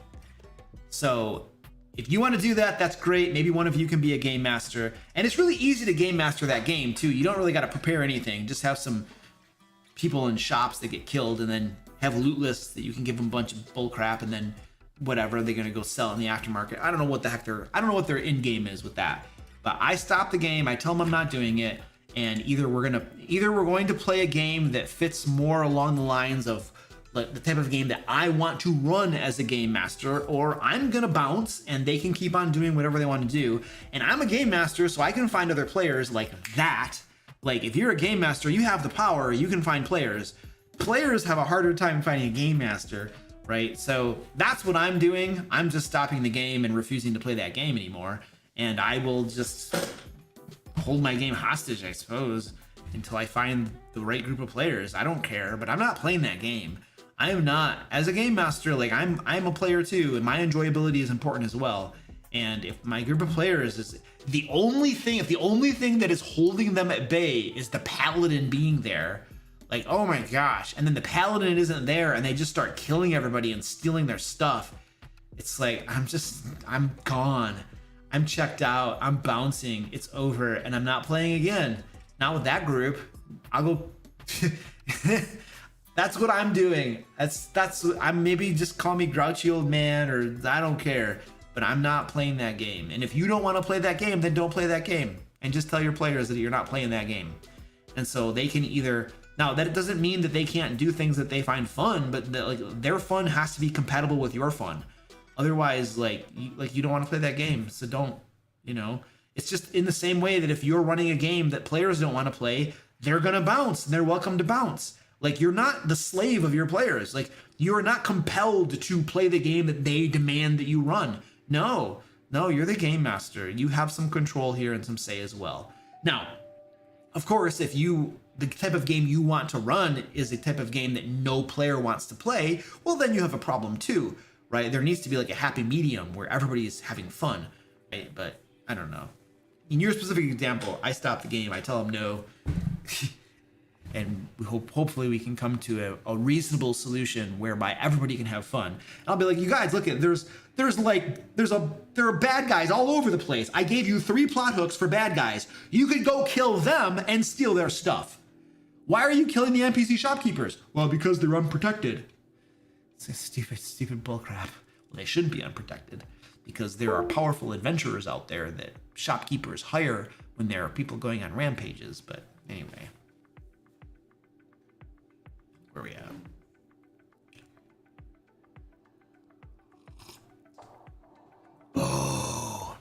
So if you want to do that, that's great. Maybe one of you can be a game master. And it's really easy to game master that game too. You don't really got to prepare anything. Just have some people in shops that get killed, and then have loot lists that you can give them a bunch of bull crap, and then whatever. They're gonna go sell it in the aftermarket. I don't know what the heck I don't know what their end game is with that. But I stop the game. I tell them I'm not doing it, and either we're going to play a game that fits more along the lines of like the type of game that I want to run as a game master, or I'm gonna bounce and they can keep on doing whatever they want to do. And I'm a game master, so I can find other players like that. Like if you're a game master, you have the power, you can find players. Players have a harder time finding a game master, right? So that's what I'm doing. I'm just stopping the game and refusing to play that game anymore. And I will just hold my game hostage, I suppose, until I find the right group of players. I don't care, but I'm not playing that game. I am not, as a game master, like I'm a player too, and my enjoyability is important as well. And if my group of players is the only thing, if the only thing that is holding them at bay is the paladin being there, like, oh my gosh, and then the paladin isn't there and they just start killing everybody and stealing their stuff, it's like, I'm gone. I'm checked out, I'm bouncing, it's over, and I'm not playing again. Not with that group. I'll go. That's what I'm doing. I'm maybe just call me grouchy old man, or I don't care, but I'm not playing that game. And if you don't want to play that game, then don't play that game, and just tell your players that you're not playing that game. And so they can either, now that doesn't mean that they can't do things that they find fun, but their fun has to be compatible with your fun. Otherwise, like you don't want to play that game, so don't, it's just in the same way that if you're running a game that players don't want to play, they're gonna bounce and they're welcome to bounce. Like, you're not the slave of your players. Like, you're not compelled to play the game that they demand that you run. No, you're the game master. You have some control here and some say as well. Now, of course, if the type of game you want to run is a type of game that no player wants to play, well, then you have a problem too, right? There needs to be like a happy medium where everybody's having fun, right? But I don't know. In your specific example, I stop the game. I tell them no. And hopefully we can come to a reasonable solution whereby everybody can have fun. And I'll be like, you guys, look at there are bad guys all over the place. I gave you 3 plot hooks for bad guys. You could go kill them and steal their stuff. Why are you killing the NPC shopkeepers? Well, because they're unprotected. It's a stupid bullcrap. Well, they shouldn't be unprotected because there are powerful adventurers out there that shopkeepers hire when there are people going on rampages. But anyway. Where we at? Oh.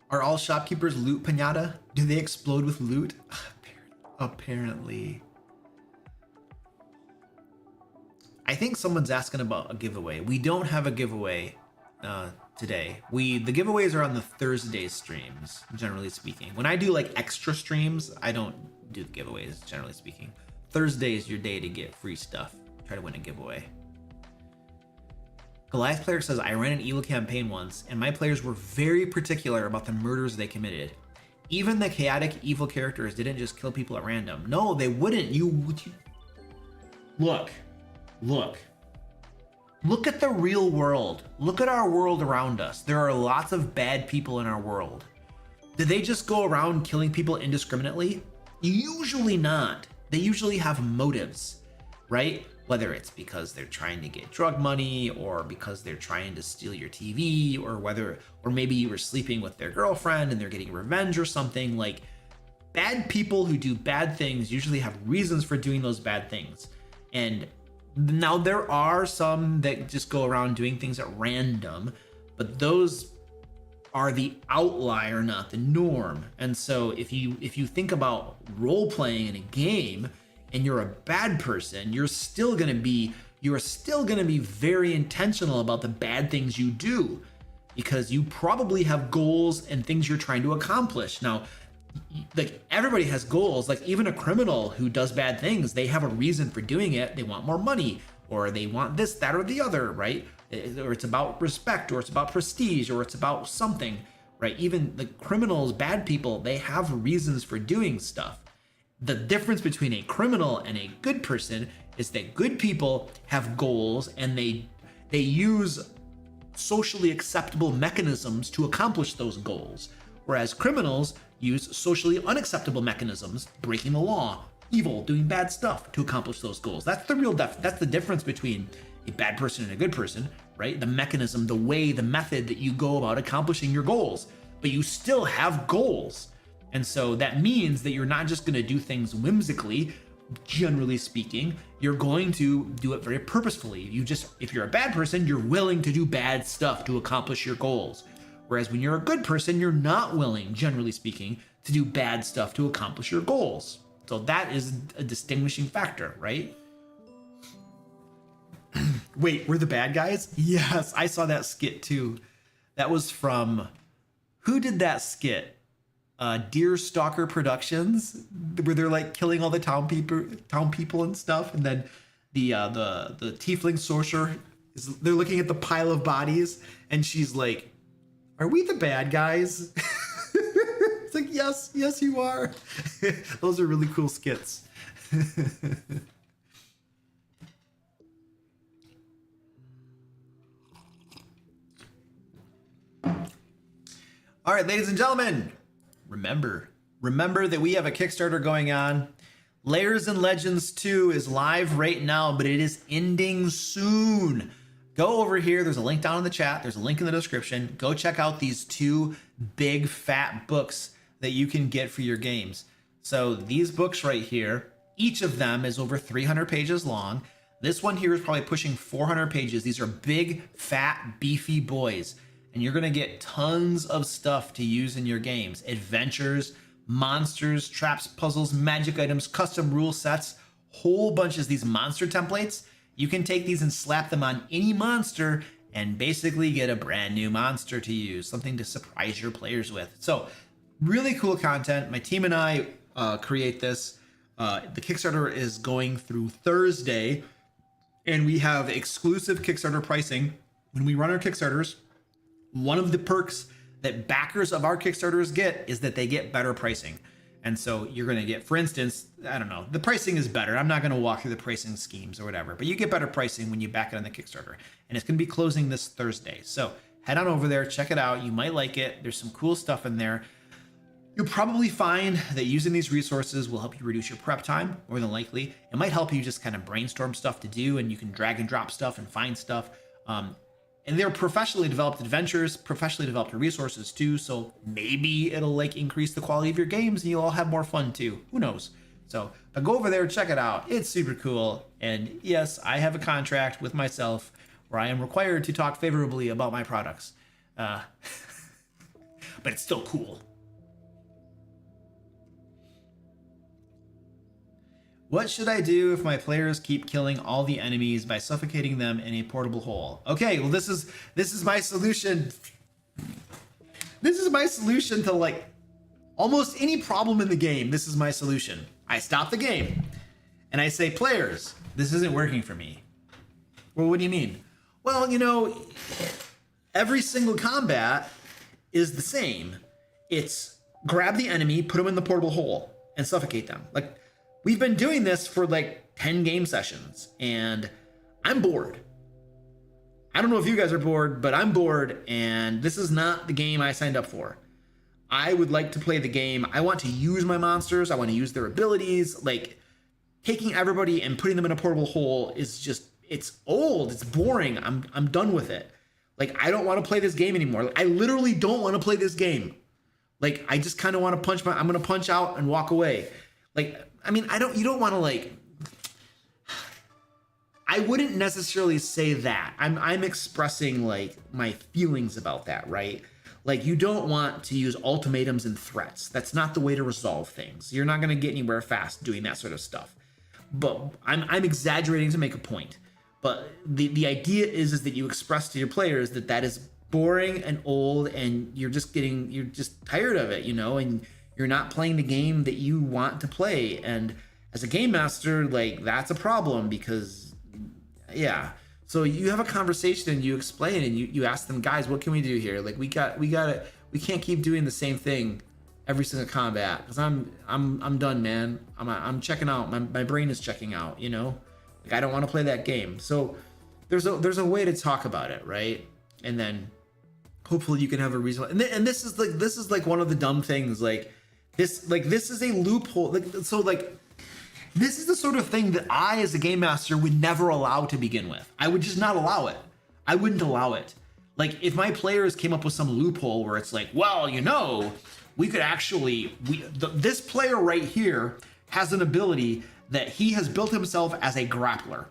Are all shopkeepers loot pinata? Do they explode with loot? Apparently. I think someone's asking about a giveaway. We don't have a giveaway today. The giveaways are on the Thursday streams, generally speaking. When I do like extra streams, I don't do the giveaways, generally speaking. Thursday is your day to get free stuff. Try to win a giveaway. Goliath Player says, I ran an evil campaign once, and my players were very particular about the murders they committed. Even the chaotic evil characters didn't just kill people at random. No, they wouldn't. Look at the real world. Look at our world around us. There are lots of bad people in our world. Do they just go around killing people indiscriminately? Usually not. They usually have motives, right? Whether it's because they're trying to get drug money, or because they're trying to steal your TV, or maybe you were sleeping with their girlfriend and they're getting revenge or something. Like, bad people who do bad things usually have reasons for doing those bad things. And now there are some that just go around doing things at random, but those are the outlier, not the norm. And so if you think about role playing in a game and you're a bad person, you're still going to be very intentional about the bad things you do, because you probably have goals and things you're trying to accomplish. Now, like, everybody has goals. Like, even a criminal who does bad things, they have a reason for doing it. They want more money, or they want this, that, or the other, right? Or it's about respect, or it's about prestige, or it's about something, right? Even the criminals, bad people, they have reasons for doing stuff. The difference between a criminal and a good person is that good people have goals, and they use socially acceptable mechanisms to accomplish those goals, whereas criminals use socially unacceptable mechanisms, breaking the law, evil, doing bad stuff to accomplish those goals. That's the real that's the difference between a bad person and a good person, right? The mechanism, the way, the method that you go about accomplishing your goals, but you still have goals. And so that means that you're not just going to do things whimsically. Generally speaking, you're going to do it very purposefully. If you're a bad person, you're willing to do bad stuff to accomplish your goals. Whereas when you're a good person, you're not willing, generally speaking, to do bad stuff to accomplish your goals. So that is a distinguishing factor, right? Wait, we're the bad guys? Yes, I saw that skit too. That was from, who did that skit? Deer Stalker Productions, where they're like killing all the town people and stuff, and then the tiefling sorcerer they're looking at the pile of bodies, and she's like, "Are we the bad guys?" It's like, yes, you are. Those are really cool skits. All right, ladies and gentlemen, remember that we have a Kickstarter going on. Lairs and Legends 2 is live right now, but it is ending soon. Go over here. There's a link down in the chat. There's a link in the description. Go check out these 2 big fat books that you can get for your games. So these books right here, each of them is over 300 pages long. This one here is probably pushing 400 pages. These are big, fat, beefy boys. And you're going to get tons of stuff to use in your games. Adventures, monsters, traps, puzzles, magic items, custom rule sets, whole bunches of these monster templates. You can take these and slap them on any monster and basically get a brand new monster to use, something to surprise your players with. So really cool content. My team and I create this. The Kickstarter is going through Thursday, and we have exclusive Kickstarter pricing. When we run our Kickstarters, one of the perks that backers of our Kickstarters get is that they get better pricing. And so you're going to get, for instance, I don't know, the pricing is better. I'm not going to walk through the pricing schemes or whatever, but you get better pricing when you back it on the Kickstarter. And it's going to be closing this Thursday. So head on over there, check it out. You might like it. There's some cool stuff in there. You'll probably find that using these resources will help you reduce your prep time, more than likely. It might help you just kind of brainstorm stuff to do, and you can drag and drop stuff and find stuff. And they're professionally developed adventures, professionally developed resources too. So maybe it'll like increase the quality of your games and you'll all have more fun too. Who knows? So but go over there, check it out. It's super cool. And yes, I have a contract with myself where I am required to talk favorably about my products. But it's still cool. What should I do if my players keep killing all the enemies by suffocating them in a portable hole? Okay, well this is my solution. This is my solution to like almost any problem in the game. This is my solution. I stop the game and I say, players, this isn't working for me. Well, what do you mean? Well, you know, every single combat is the same. It's grab the enemy, put them in the portable hole, and suffocate them. Like, we've been doing this for like 10 game sessions, and I'm bored. I don't know if you guys are bored, but I'm bored, and this is not the game I signed up for. I would like to play the game. I want to use my monsters. I want to use their abilities. Like, taking everybody and putting them in a portable hole is just, it's old. It's boring. I'm done with it. Like, I don't want to play this game anymore. Like, I literally don't want to play this game. Like, I just kind of want to I'm going to punch out and walk away. Like, I mean, you don't want to like, I wouldn't necessarily say that. I'm expressing like my feelings about that, right? Like, you don't want to use ultimatums and threats. That's not the way to resolve things. You're not going to get anywhere fast doing that sort of stuff. But I'm exaggerating to make a point. But the idea is that you express to your players that is boring and old, and you're just tired of it, you know, and you're not playing the game that you want to play. And as a game master, like, that's a problem because, yeah. So you have a conversation and you explain and you ask them, guys, what can we do here? Like, we can't keep doing the same thing every single combat, because I'm done, man. I'm checking out. My brain is checking out, you know? Like, I don't want to play that game. So there's a way to talk about it, right? and then hopefully you can have a reason. And this is like one of the dumb things. This is a loophole. This is the sort of thing that I, as a game master, would never allow to begin with. I would just not allow it. I wouldn't allow it. Like, if my players came up with some loophole where it's like, well, we could actually, this player right here has an ability that he has built himself as a grappler,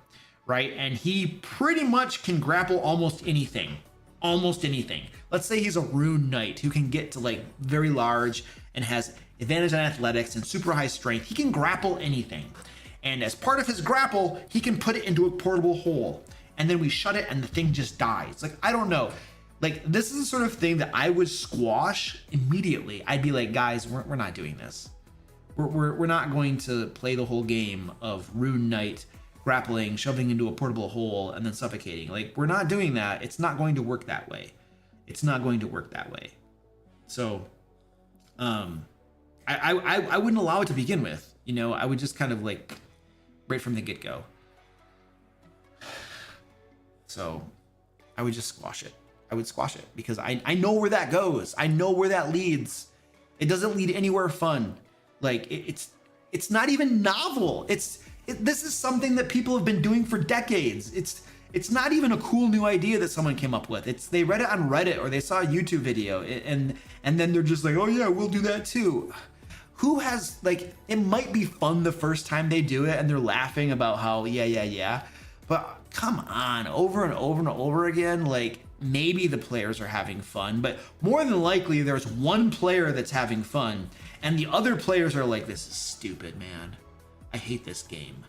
right? And he pretty much can grapple almost anything. Almost anything. Let's say he's a rune knight who can get to like very large and has advantage on athletics and super high strength. He can grapple anything. And as part of his grapple, he can put it into a portable hole. And then we shut it and the thing just dies. Like, I don't know. Like, this is the sort of thing that I would squash immediately. I'd be like, guys, we're not doing this. We're not going to play the whole game of rune knight grappling, shoving into a portable hole, and then suffocating. Like, we're not doing that. It's not going to work that way. It's not going to work that way. So, I wouldn't allow it to begin with. I would just kind of like right from the get-go. So I would just squash it. I would squash it because I know where that goes. I know where that leads. It doesn't lead anywhere fun. Like, it's not even novel. This is something that people have been doing for decades. It's not even a cool new idea that someone came up with. They read it on Reddit or they saw a YouTube video and then they're just like, oh yeah, we'll do that too. Who has, like, it might be fun the first time they do it and they're laughing about how yeah, but come on, over and over and over again, like, maybe the players are having fun, but more than likely there's one player that's having fun and the other players are like, this is stupid, man. I hate this game.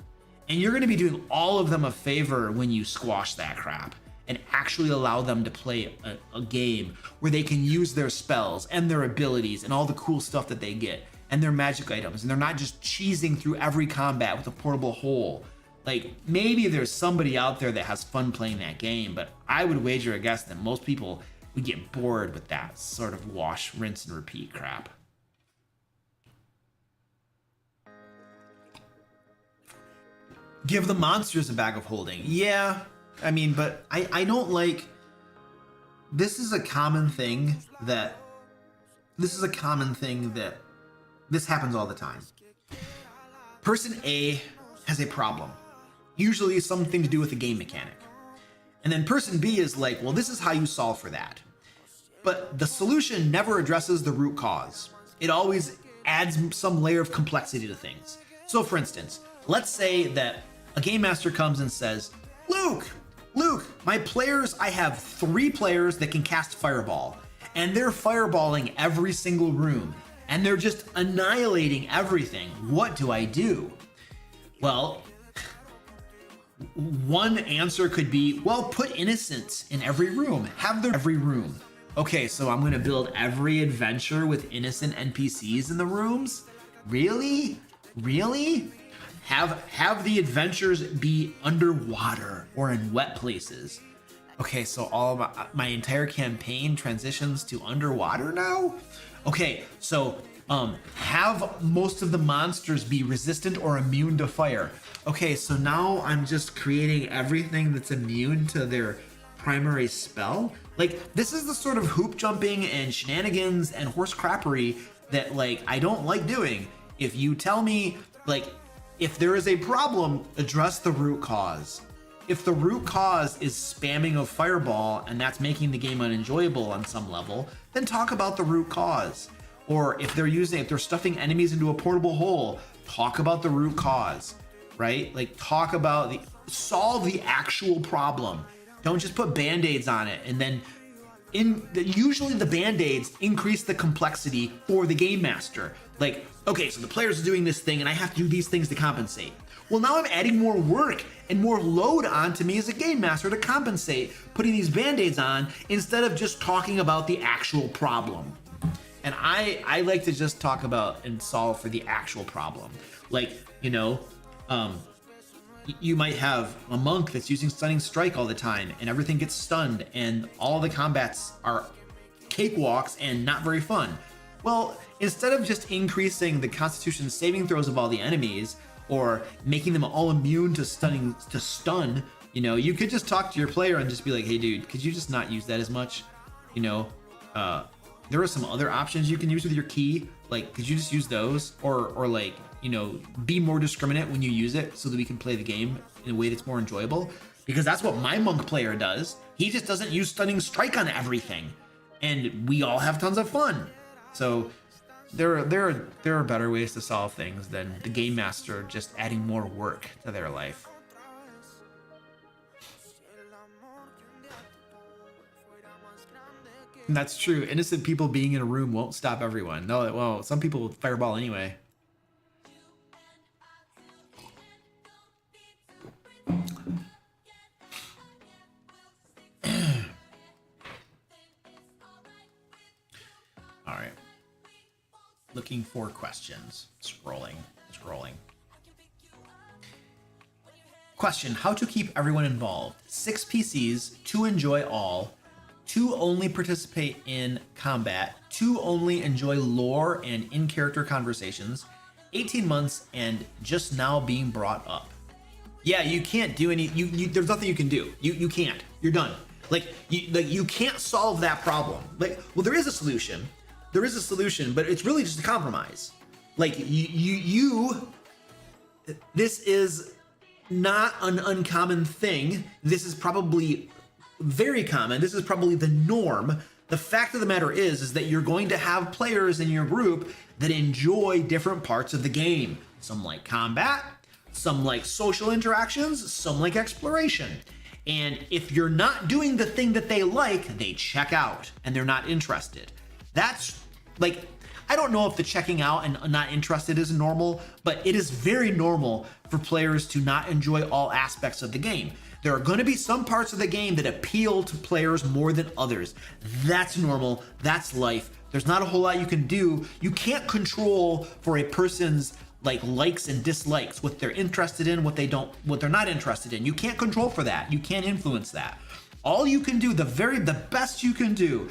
And you're going to be doing all of them a favor when you squash that crap and actually allow them to play a game where they can use their spells and their abilities and all the cool stuff that they get and their magic items. And they're not just cheesing through every combat with a portable hole. Like, maybe there's somebody out there that has fun playing that game, but I would wager a guess that most people would get bored with that sort of wash, rinse, and repeat crap. Give the monsters a bag of holding. Yeah, I mean, but I don't like... This is a common thing that... This happens all the time. Person A has a problem. Usually something to do with a game mechanic. And then person B is like, well, this is how you solve for that. But the solution never addresses the root cause. It always adds some layer of complexity to things. So for instance, let's say that a game master comes and says, Luke, my players, I have 3 players that can cast Fireball, and they're fireballing every single room, and they're just annihilating everything. What do I do? Well, one answer could be, well, put innocents in every room. Have their every room. Okay, so I'm gonna build every adventure with innocent NPCs in the rooms? Really? Have the adventures be underwater or in wet places. Okay, so all of my entire campaign transitions to underwater now? Okay, so have most of the monsters be resistant or immune to fire. Okay, so now I'm just creating everything that's immune to their primary spell. Like, this is the sort of hoop jumping and shenanigans and horse crappery that, like, I don't like doing. If you tell me, like, if there is a problem, address the root cause. If the root cause is spamming of Fireball and that's making the game unenjoyable on some level, then talk about the root cause. Or if they're stuffing enemies into a portable hole, talk about the root cause, right? Like, solve the actual problem. Don't just put band-aids on it and then usually the band-aids increase the complexity for the game master. Like, okay, so the players are doing this thing and I have to do these things to compensate. Well, now I'm adding more work and more load onto me as a game master to compensate, putting these band-aids on instead of just talking about the actual problem. And I like to just talk about and solve for the actual problem. Like, you might have a monk that's using Stunning Strike all the time and everything gets stunned and all the combats are cakewalks and not very fun. Well, instead of just increasing the Constitution saving throws of all the enemies or making them all immune to stun, You know, you could just talk to your player and just be like, hey dude, could you just not use that as much? You know, there are some other options you can use with your key. Like, could you just use those? Or like, you know, be more discriminate when you use it so that we can play the game in a way that's more enjoyable. Because that's what my monk player does. He just doesn't use stunning strike on everything. And we all have tons of fun. So there are better ways to solve things than the game master just adding more work to their life. And that's true. Innocent people being in a room won't stop everyone. No, well, some people will fireball anyway. All right. Looking for questions. Scrolling. Question: how to keep everyone involved? 6 PCs, 2 enjoy all, 2 only participate in combat, 2 only enjoy lore and in-character conversations, 18 months, and just now being brought up. Yeah, you can't do any. There's nothing you can do. You can't. You're done. Like you can't solve that problem. Like, well, there is a solution. There is a solution, but it's really just a compromise. Like this is not an uncommon thing. This is probably very common. This is probably the norm. The fact of the matter is that you're going to have players in your group that enjoy different parts of the game. Some like combat, some like social interactions, some like exploration. And if you're not doing the thing that they like, they check out and they're not interested. That's like, I don't know if the checking out and not interested is normal, but it is very normal for players to not enjoy all aspects of the game. There are going to be some parts of the game that appeal to players more than others. That's normal. That's life. There's not a whole lot you can do. You can't control for a person's like likes and dislikes, what they're interested in, what they're not interested in. You can't control for that. You can't influence that. All you can do, the best you can do,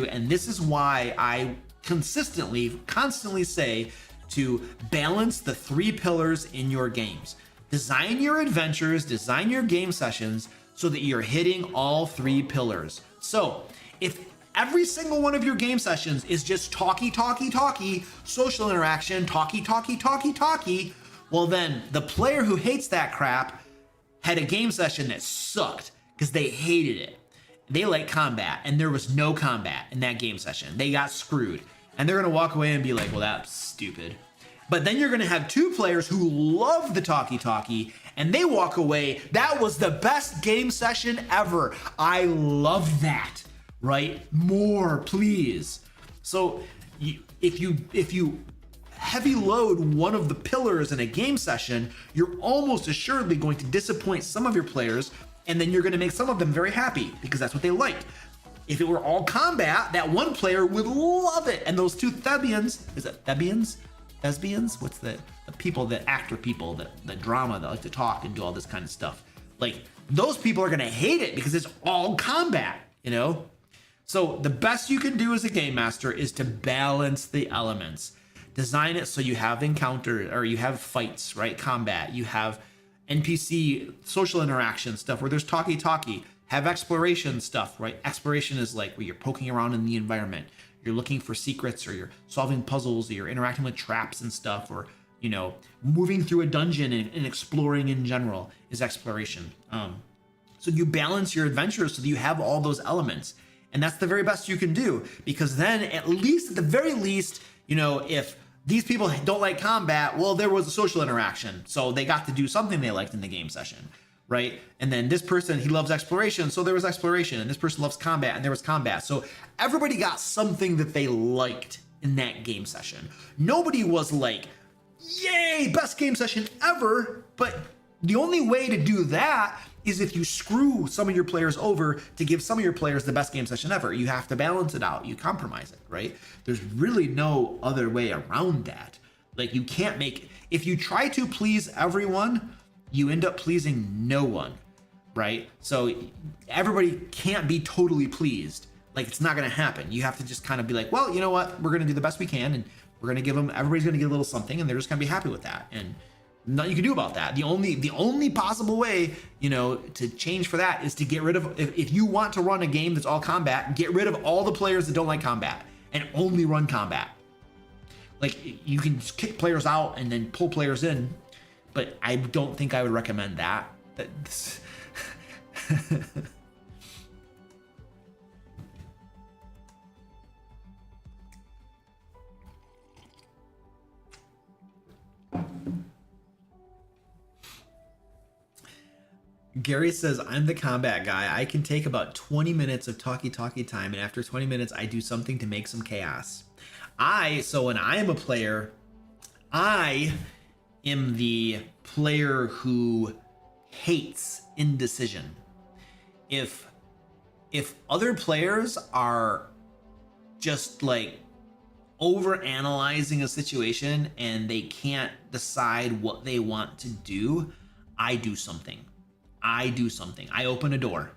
and this is why I constantly say to balance the 3 pillars in your games. Design your adventures, design your game sessions so that you're hitting all 3 pillars. So if every single one of your game sessions is just talky, social interaction, talky, well then the player who hates that crap had a game session that sucked because they hated it. They like combat and there was no combat in that game session. They got screwed and they're gonna walk away and be like, well, that's stupid. But then you're gonna have 2 players who love the talky and they walk away, that was the best game session ever. I love that, right? More, please. So if you heavy load one of the pillars in a game session, you're almost assuredly going to disappoint some of your players, and then you're gonna make some of them very happy because that's what they liked. If it were all combat, that one player would love it. And those 2 thespians, is it thespians? Thespians? What's the people, the actor people, the drama that like to talk and do all this kind of stuff. Like, those people are gonna hate it because it's all combat, you know? So the best you can do as a game master is to balance the elements. Design it so you have encounters, or you have fights, right? Combat, you have NPC social interaction stuff where there's talky, have exploration stuff, right? Exploration is like where you're poking around in the environment. You're looking for secrets, or you're solving puzzles, or you're interacting with traps and stuff, or, you know, moving through a dungeon and exploring in general is exploration. So you balance your adventures so that you have all those elements. And that's the very best you can do, because then at the very least, you know, if these people don't like combat, well, there was a social interaction. So they got to do something they liked in the game session, right? And then this person, he loves exploration, so there was exploration. And this person loves combat, and there was combat. So everybody got something that they liked in that game session. Nobody was like, yay, best game session ever. But the only way to do that is if you screw some of your players over to give some of your players the best game session ever. You have to balance it out. You compromise it, right? There's really no other way around that. Like, you can't if you try to please everyone, you end up pleasing no one, right? So everybody can't be totally pleased. Like, it's not gonna happen. You have to just kind of be like, well, you know what? We're gonna do the best we can, and we're gonna give them, everybody's gonna get a little something, and they're just gonna be happy with that. And nothing you can do about that. The only possible way, you know, to change for that is to get rid of, if you want to run a game that's all combat, get rid of all the players that don't like combat and only run combat. Like, you can just kick players out and then pull players in, but I don't think I would recommend that. Gary says, I'm the combat guy. I can take about 20 minutes of talkie time, and after 20 minutes, I do something to make some chaos. So when I am a player, I am the player who hates indecision. If other players are just like over analyzing a situation and they can't decide what they want to do, I do something. I open a door,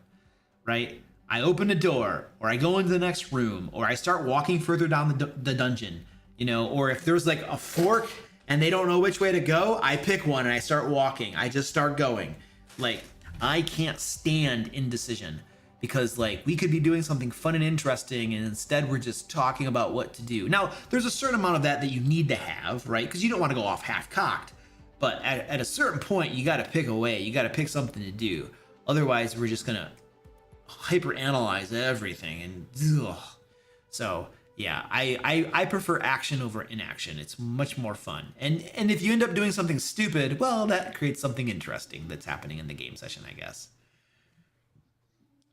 right? I open a door, or I go into the next room, or I start walking further down the dungeon, you know, or if there's like a fork and they don't know which way to go, I pick one and I start walking. I just start going. Like, I can't stand indecision, because like we could be doing something fun and interesting and instead we're just talking about what to do. Now, there's a certain amount of that you need to have, right? Because you don't want to go off half-cocked. But at a certain point, you got to pick a way. You got to pick something to do. Otherwise, we're just going to hyper-analyze everything. And ugh. So, yeah, I prefer action over inaction. It's much more fun. And if you end up doing something stupid, well, that creates something interesting that's happening in the game session, I guess.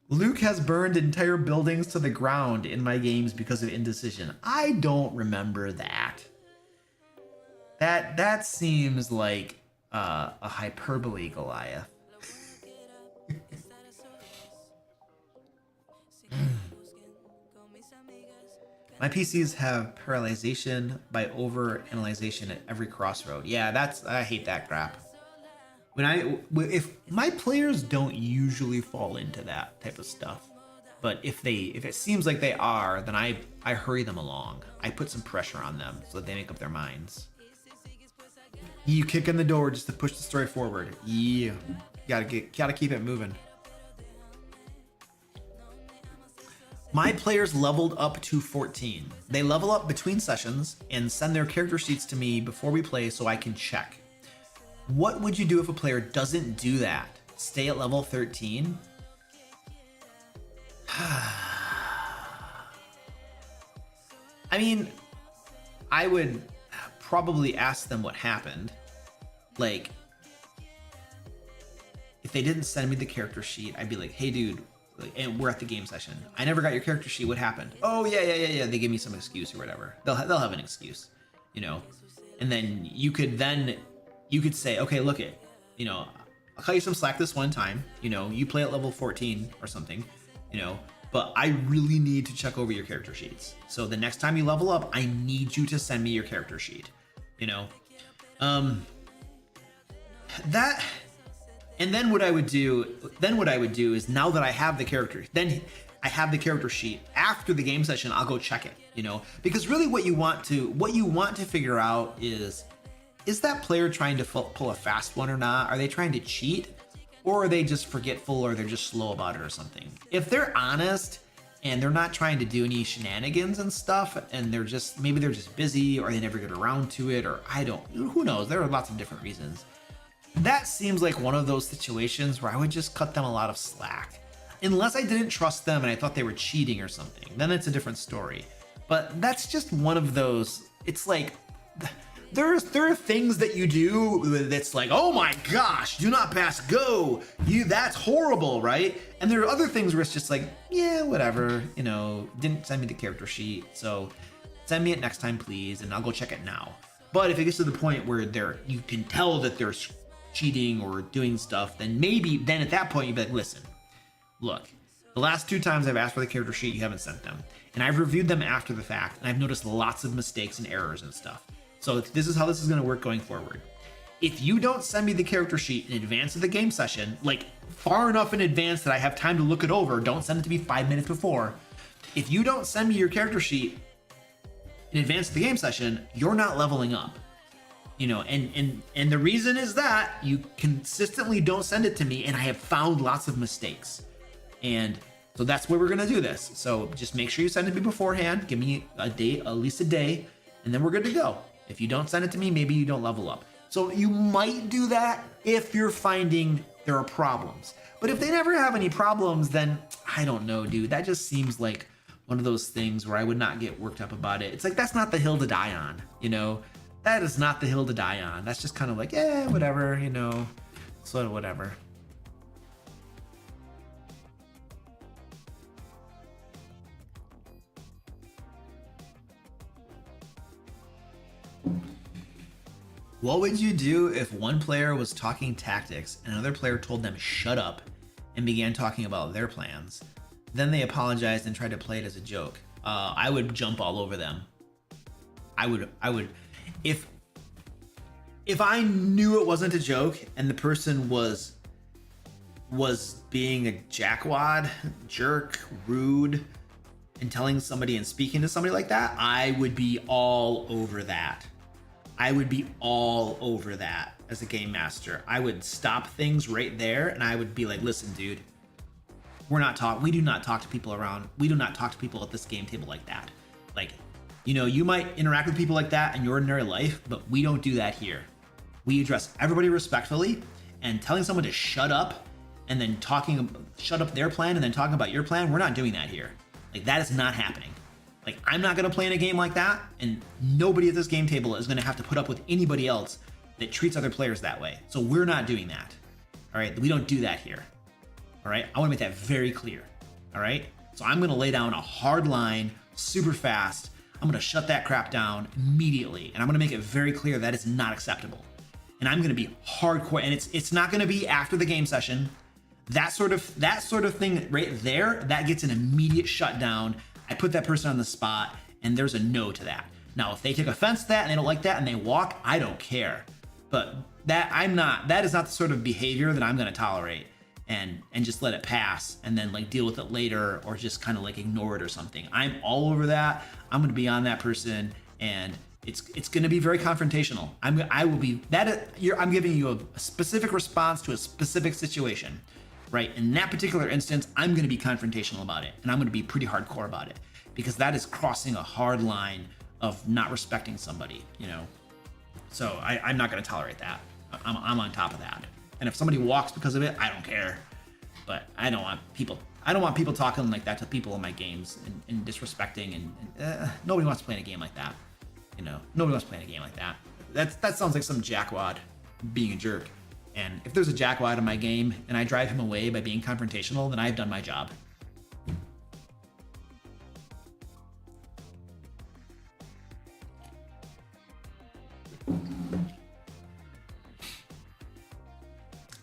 Luke has burned entire buildings to the ground in my games because of indecision. I don't remember that. That seems like a hyperbole, Goliath. My PCs have paralyzation by over-analyzation at every crossroad. Yeah, I hate that crap. If my players don't usually fall into that type of stuff, but if it seems like they are, then I hurry them along. I put some pressure on them so that they make up their minds. You kick in the door just to push the story forward. Yeah, gotta keep it moving. My players leveled up to 14. They level up between sessions and send their character sheets to me before we play so I can check. What would you do if a player doesn't do that? Stay at level 13? I mean, I would probably ask them what happened. Like, if they didn't send me the character sheet, I'd be like, hey dude, and we're at the game session, I never got your character sheet, what happened? Oh yeah, they give me some excuse or whatever. They'll have an excuse, you know. And then you could say, okay, look it, you know, I'll cut you some slack this one time, you know, you play at level 14 or something, you know, but I really need to check over your character sheets. So the next time you level up, I need you to send me your character sheet, you know. That, and then what I would do is, now that I have the character, then I have the character sheet, after the game session, I'll go check it, you know, because really what you want to figure out is that player trying to pull a fast one or not? Are they trying to cheat, or are they just forgetful, or they're just slow about it or something? If they're honest and they're not trying to do any shenanigans and stuff, and maybe they're just busy, or they never get around to it, or who knows? There are lots of different reasons. That seems like one of those situations where I would just cut them a lot of slack. Unless I didn't trust them and I thought they were cheating or something, then it's a different story. But that's just one of those, it's like, there are things that you do that's like, oh my gosh, do not pass go. That's horrible, right? And there are other things where it's just like, yeah, whatever, you know, didn't send me the character sheet, so send me it next time, please, and I'll go check it now. But if it gets to the point where you can tell that they're cheating or doing stuff, then at that point you'd be like, listen, look, the last 2 times I've asked for the character sheet, you haven't sent them. And I've reviewed them after the fact, and I've noticed lots of mistakes and errors and stuff. So this is how this is going to work going forward. If you don't send me the character sheet in advance of the game session, like far enough in advance that I have time to look it over, don't send it to me 5 minutes before. If you don't send me your character sheet in advance of the game session, you're not leveling up. And the reason is that you consistently don't send it to me, and I have found lots of mistakes. And so that's where we're gonna do this. So just make sure you send it to me beforehand. Give me a day, at least a day, and then we're good to go. If you don't send it to me, maybe you don't level up. So you might do that if you're finding there are problems. But if they never have any problems, then I don't know, dude. That just seems like one of those things where I would not get worked up about it. It's like, that's not the hill to die on, That is not the hill to die on. That's just kind of like, whatever, sort of whatever. What would you do if one player was talking tactics and another player told them shut up and began talking about their plans? Then they apologized and tried to play it as a joke. I would jump all over them. I would, if I knew it wasn't a joke and the person was being a jackwad, jerk, rude, and telling somebody and speaking to somebody like that, I would be all over that. I would be all over that as a game master. I would stop things right there and I would be like, listen, dude, we do not talk to people around. We do not talk to people at this game table like that. Like, you might interact with people like that in your ordinary life, but we don't do that here. We address everybody respectfully, and telling someone to shut up and then shut up their plan and then talking about your plan, we're not doing that here. Like, that is not happening. Like, I'm not going to play in a game like that, and nobody at this game table is going to have to put up with anybody else that treats other players that way. So we're not doing that. All right? We don't do that here. All right? I want to make that very clear. All right? So I'm going to lay down a hard line super fast. I'm going to shut that crap down immediately, and I'm going to make it very clear that is not acceptable. And I'm going to be hardcore, and it's not going to be after the game session. That sort of thing right there, that gets an immediate shutdown. I put that person on the spot, and there's a no to that. Now, if they take offense to that and they don't like that and they walk, I don't care. But that is not the sort of behavior that I'm going to tolerate and just let it pass and then like deal with it later or just kind of like ignore it or something. I'm all over that. I'm going to be on that person, and it's going to be very confrontational. I'm giving you a specific response to a specific situation. Right? In that particular instance, I'm going to be confrontational about it, and I'm going to be pretty hardcore about it, because that is crossing a hard line of not respecting somebody, So I'm not going to tolerate that. I'm on top of that. And if somebody walks because of it, I don't care. But I don't want people talking like that to people in my games and disrespecting, and nobody wants to play in a game like that. Nobody wants to play in a game like that. That sounds like some jackwad being a jerk. And if there's a jackwad in my game and I drive him away by being confrontational, then I've done my job.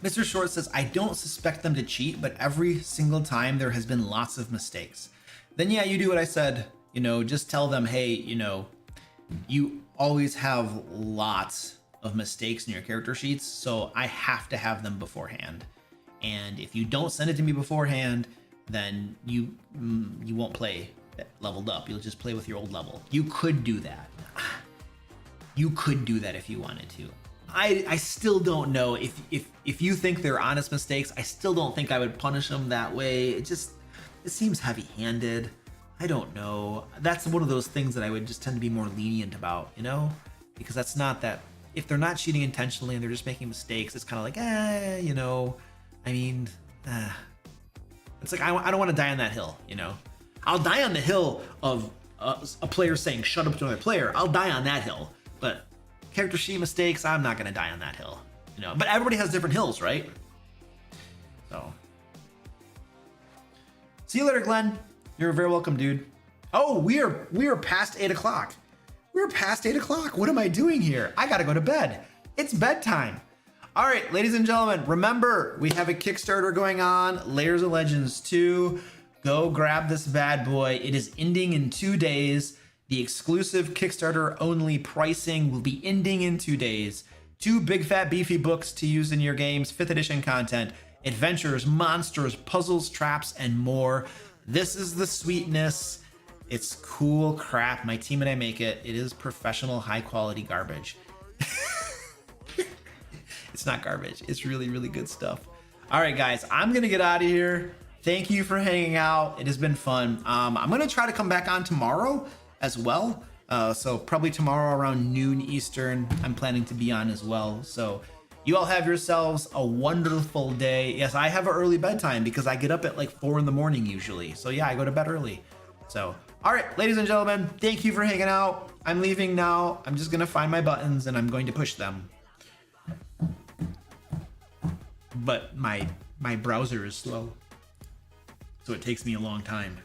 Mr. Short says, I don't suspect them to cheat, but every single time there has been lots of mistakes. Then yeah, you do what I said, just tell them, hey, you always have lots of mistakes in your character sheets, so I have to have them beforehand. And if you don't send it to me beforehand, then you won't play leveled up. You'll just play with your old level. You could do that. You could do that if you wanted to. I still don't know if you think they're honest mistakes. I still don't think I would punish them that way. It seems heavy-handed. I don't know. That's one of those things that I would just tend to be more lenient about, because that's not that. If they're not cheating intentionally and they're just making mistakes, it's kind of like, it's like, I don't want to die on that hill, I'll die on the hill of a player saying shut up to another player. I'll die on that hill, but character sheet mistakes, I'm not going to die on that hill, but everybody has different hills, right? So see you later, Glenn. You're very welcome, dude. Oh, we are past 8 o'clock. We're past 8 o'clock. What am I doing here? I gotta go to bed. It's bedtime. All right, ladies and gentlemen, remember, we have a Kickstarter going on, Layers of Legends 2. Go grab this bad boy. It is ending in 2 days. The exclusive Kickstarter only pricing will be ending in 2 days. 2 big fat beefy books to use in your games, 5th edition content, adventures, monsters, puzzles, traps, and more. This is the sweetness. It's cool crap. My team and I make it. It is professional, high quality garbage. It's not garbage. It's really, really good stuff. All right, guys, I'm going to get out of here. Thank you for hanging out. It has been fun. I'm going to try to come back on tomorrow as well. So probably tomorrow around noon Eastern, I'm planning to be on as well. So you all have yourselves a wonderful day. Yes, I have an early bedtime because I get up at like 4 in the morning usually. So yeah, I go to bed early. So, all right, ladies and gentlemen, thank you for hanging out. I'm leaving now. I'm just going to find my buttons and I'm going to push them. But my browser is slow, so it takes me a long time.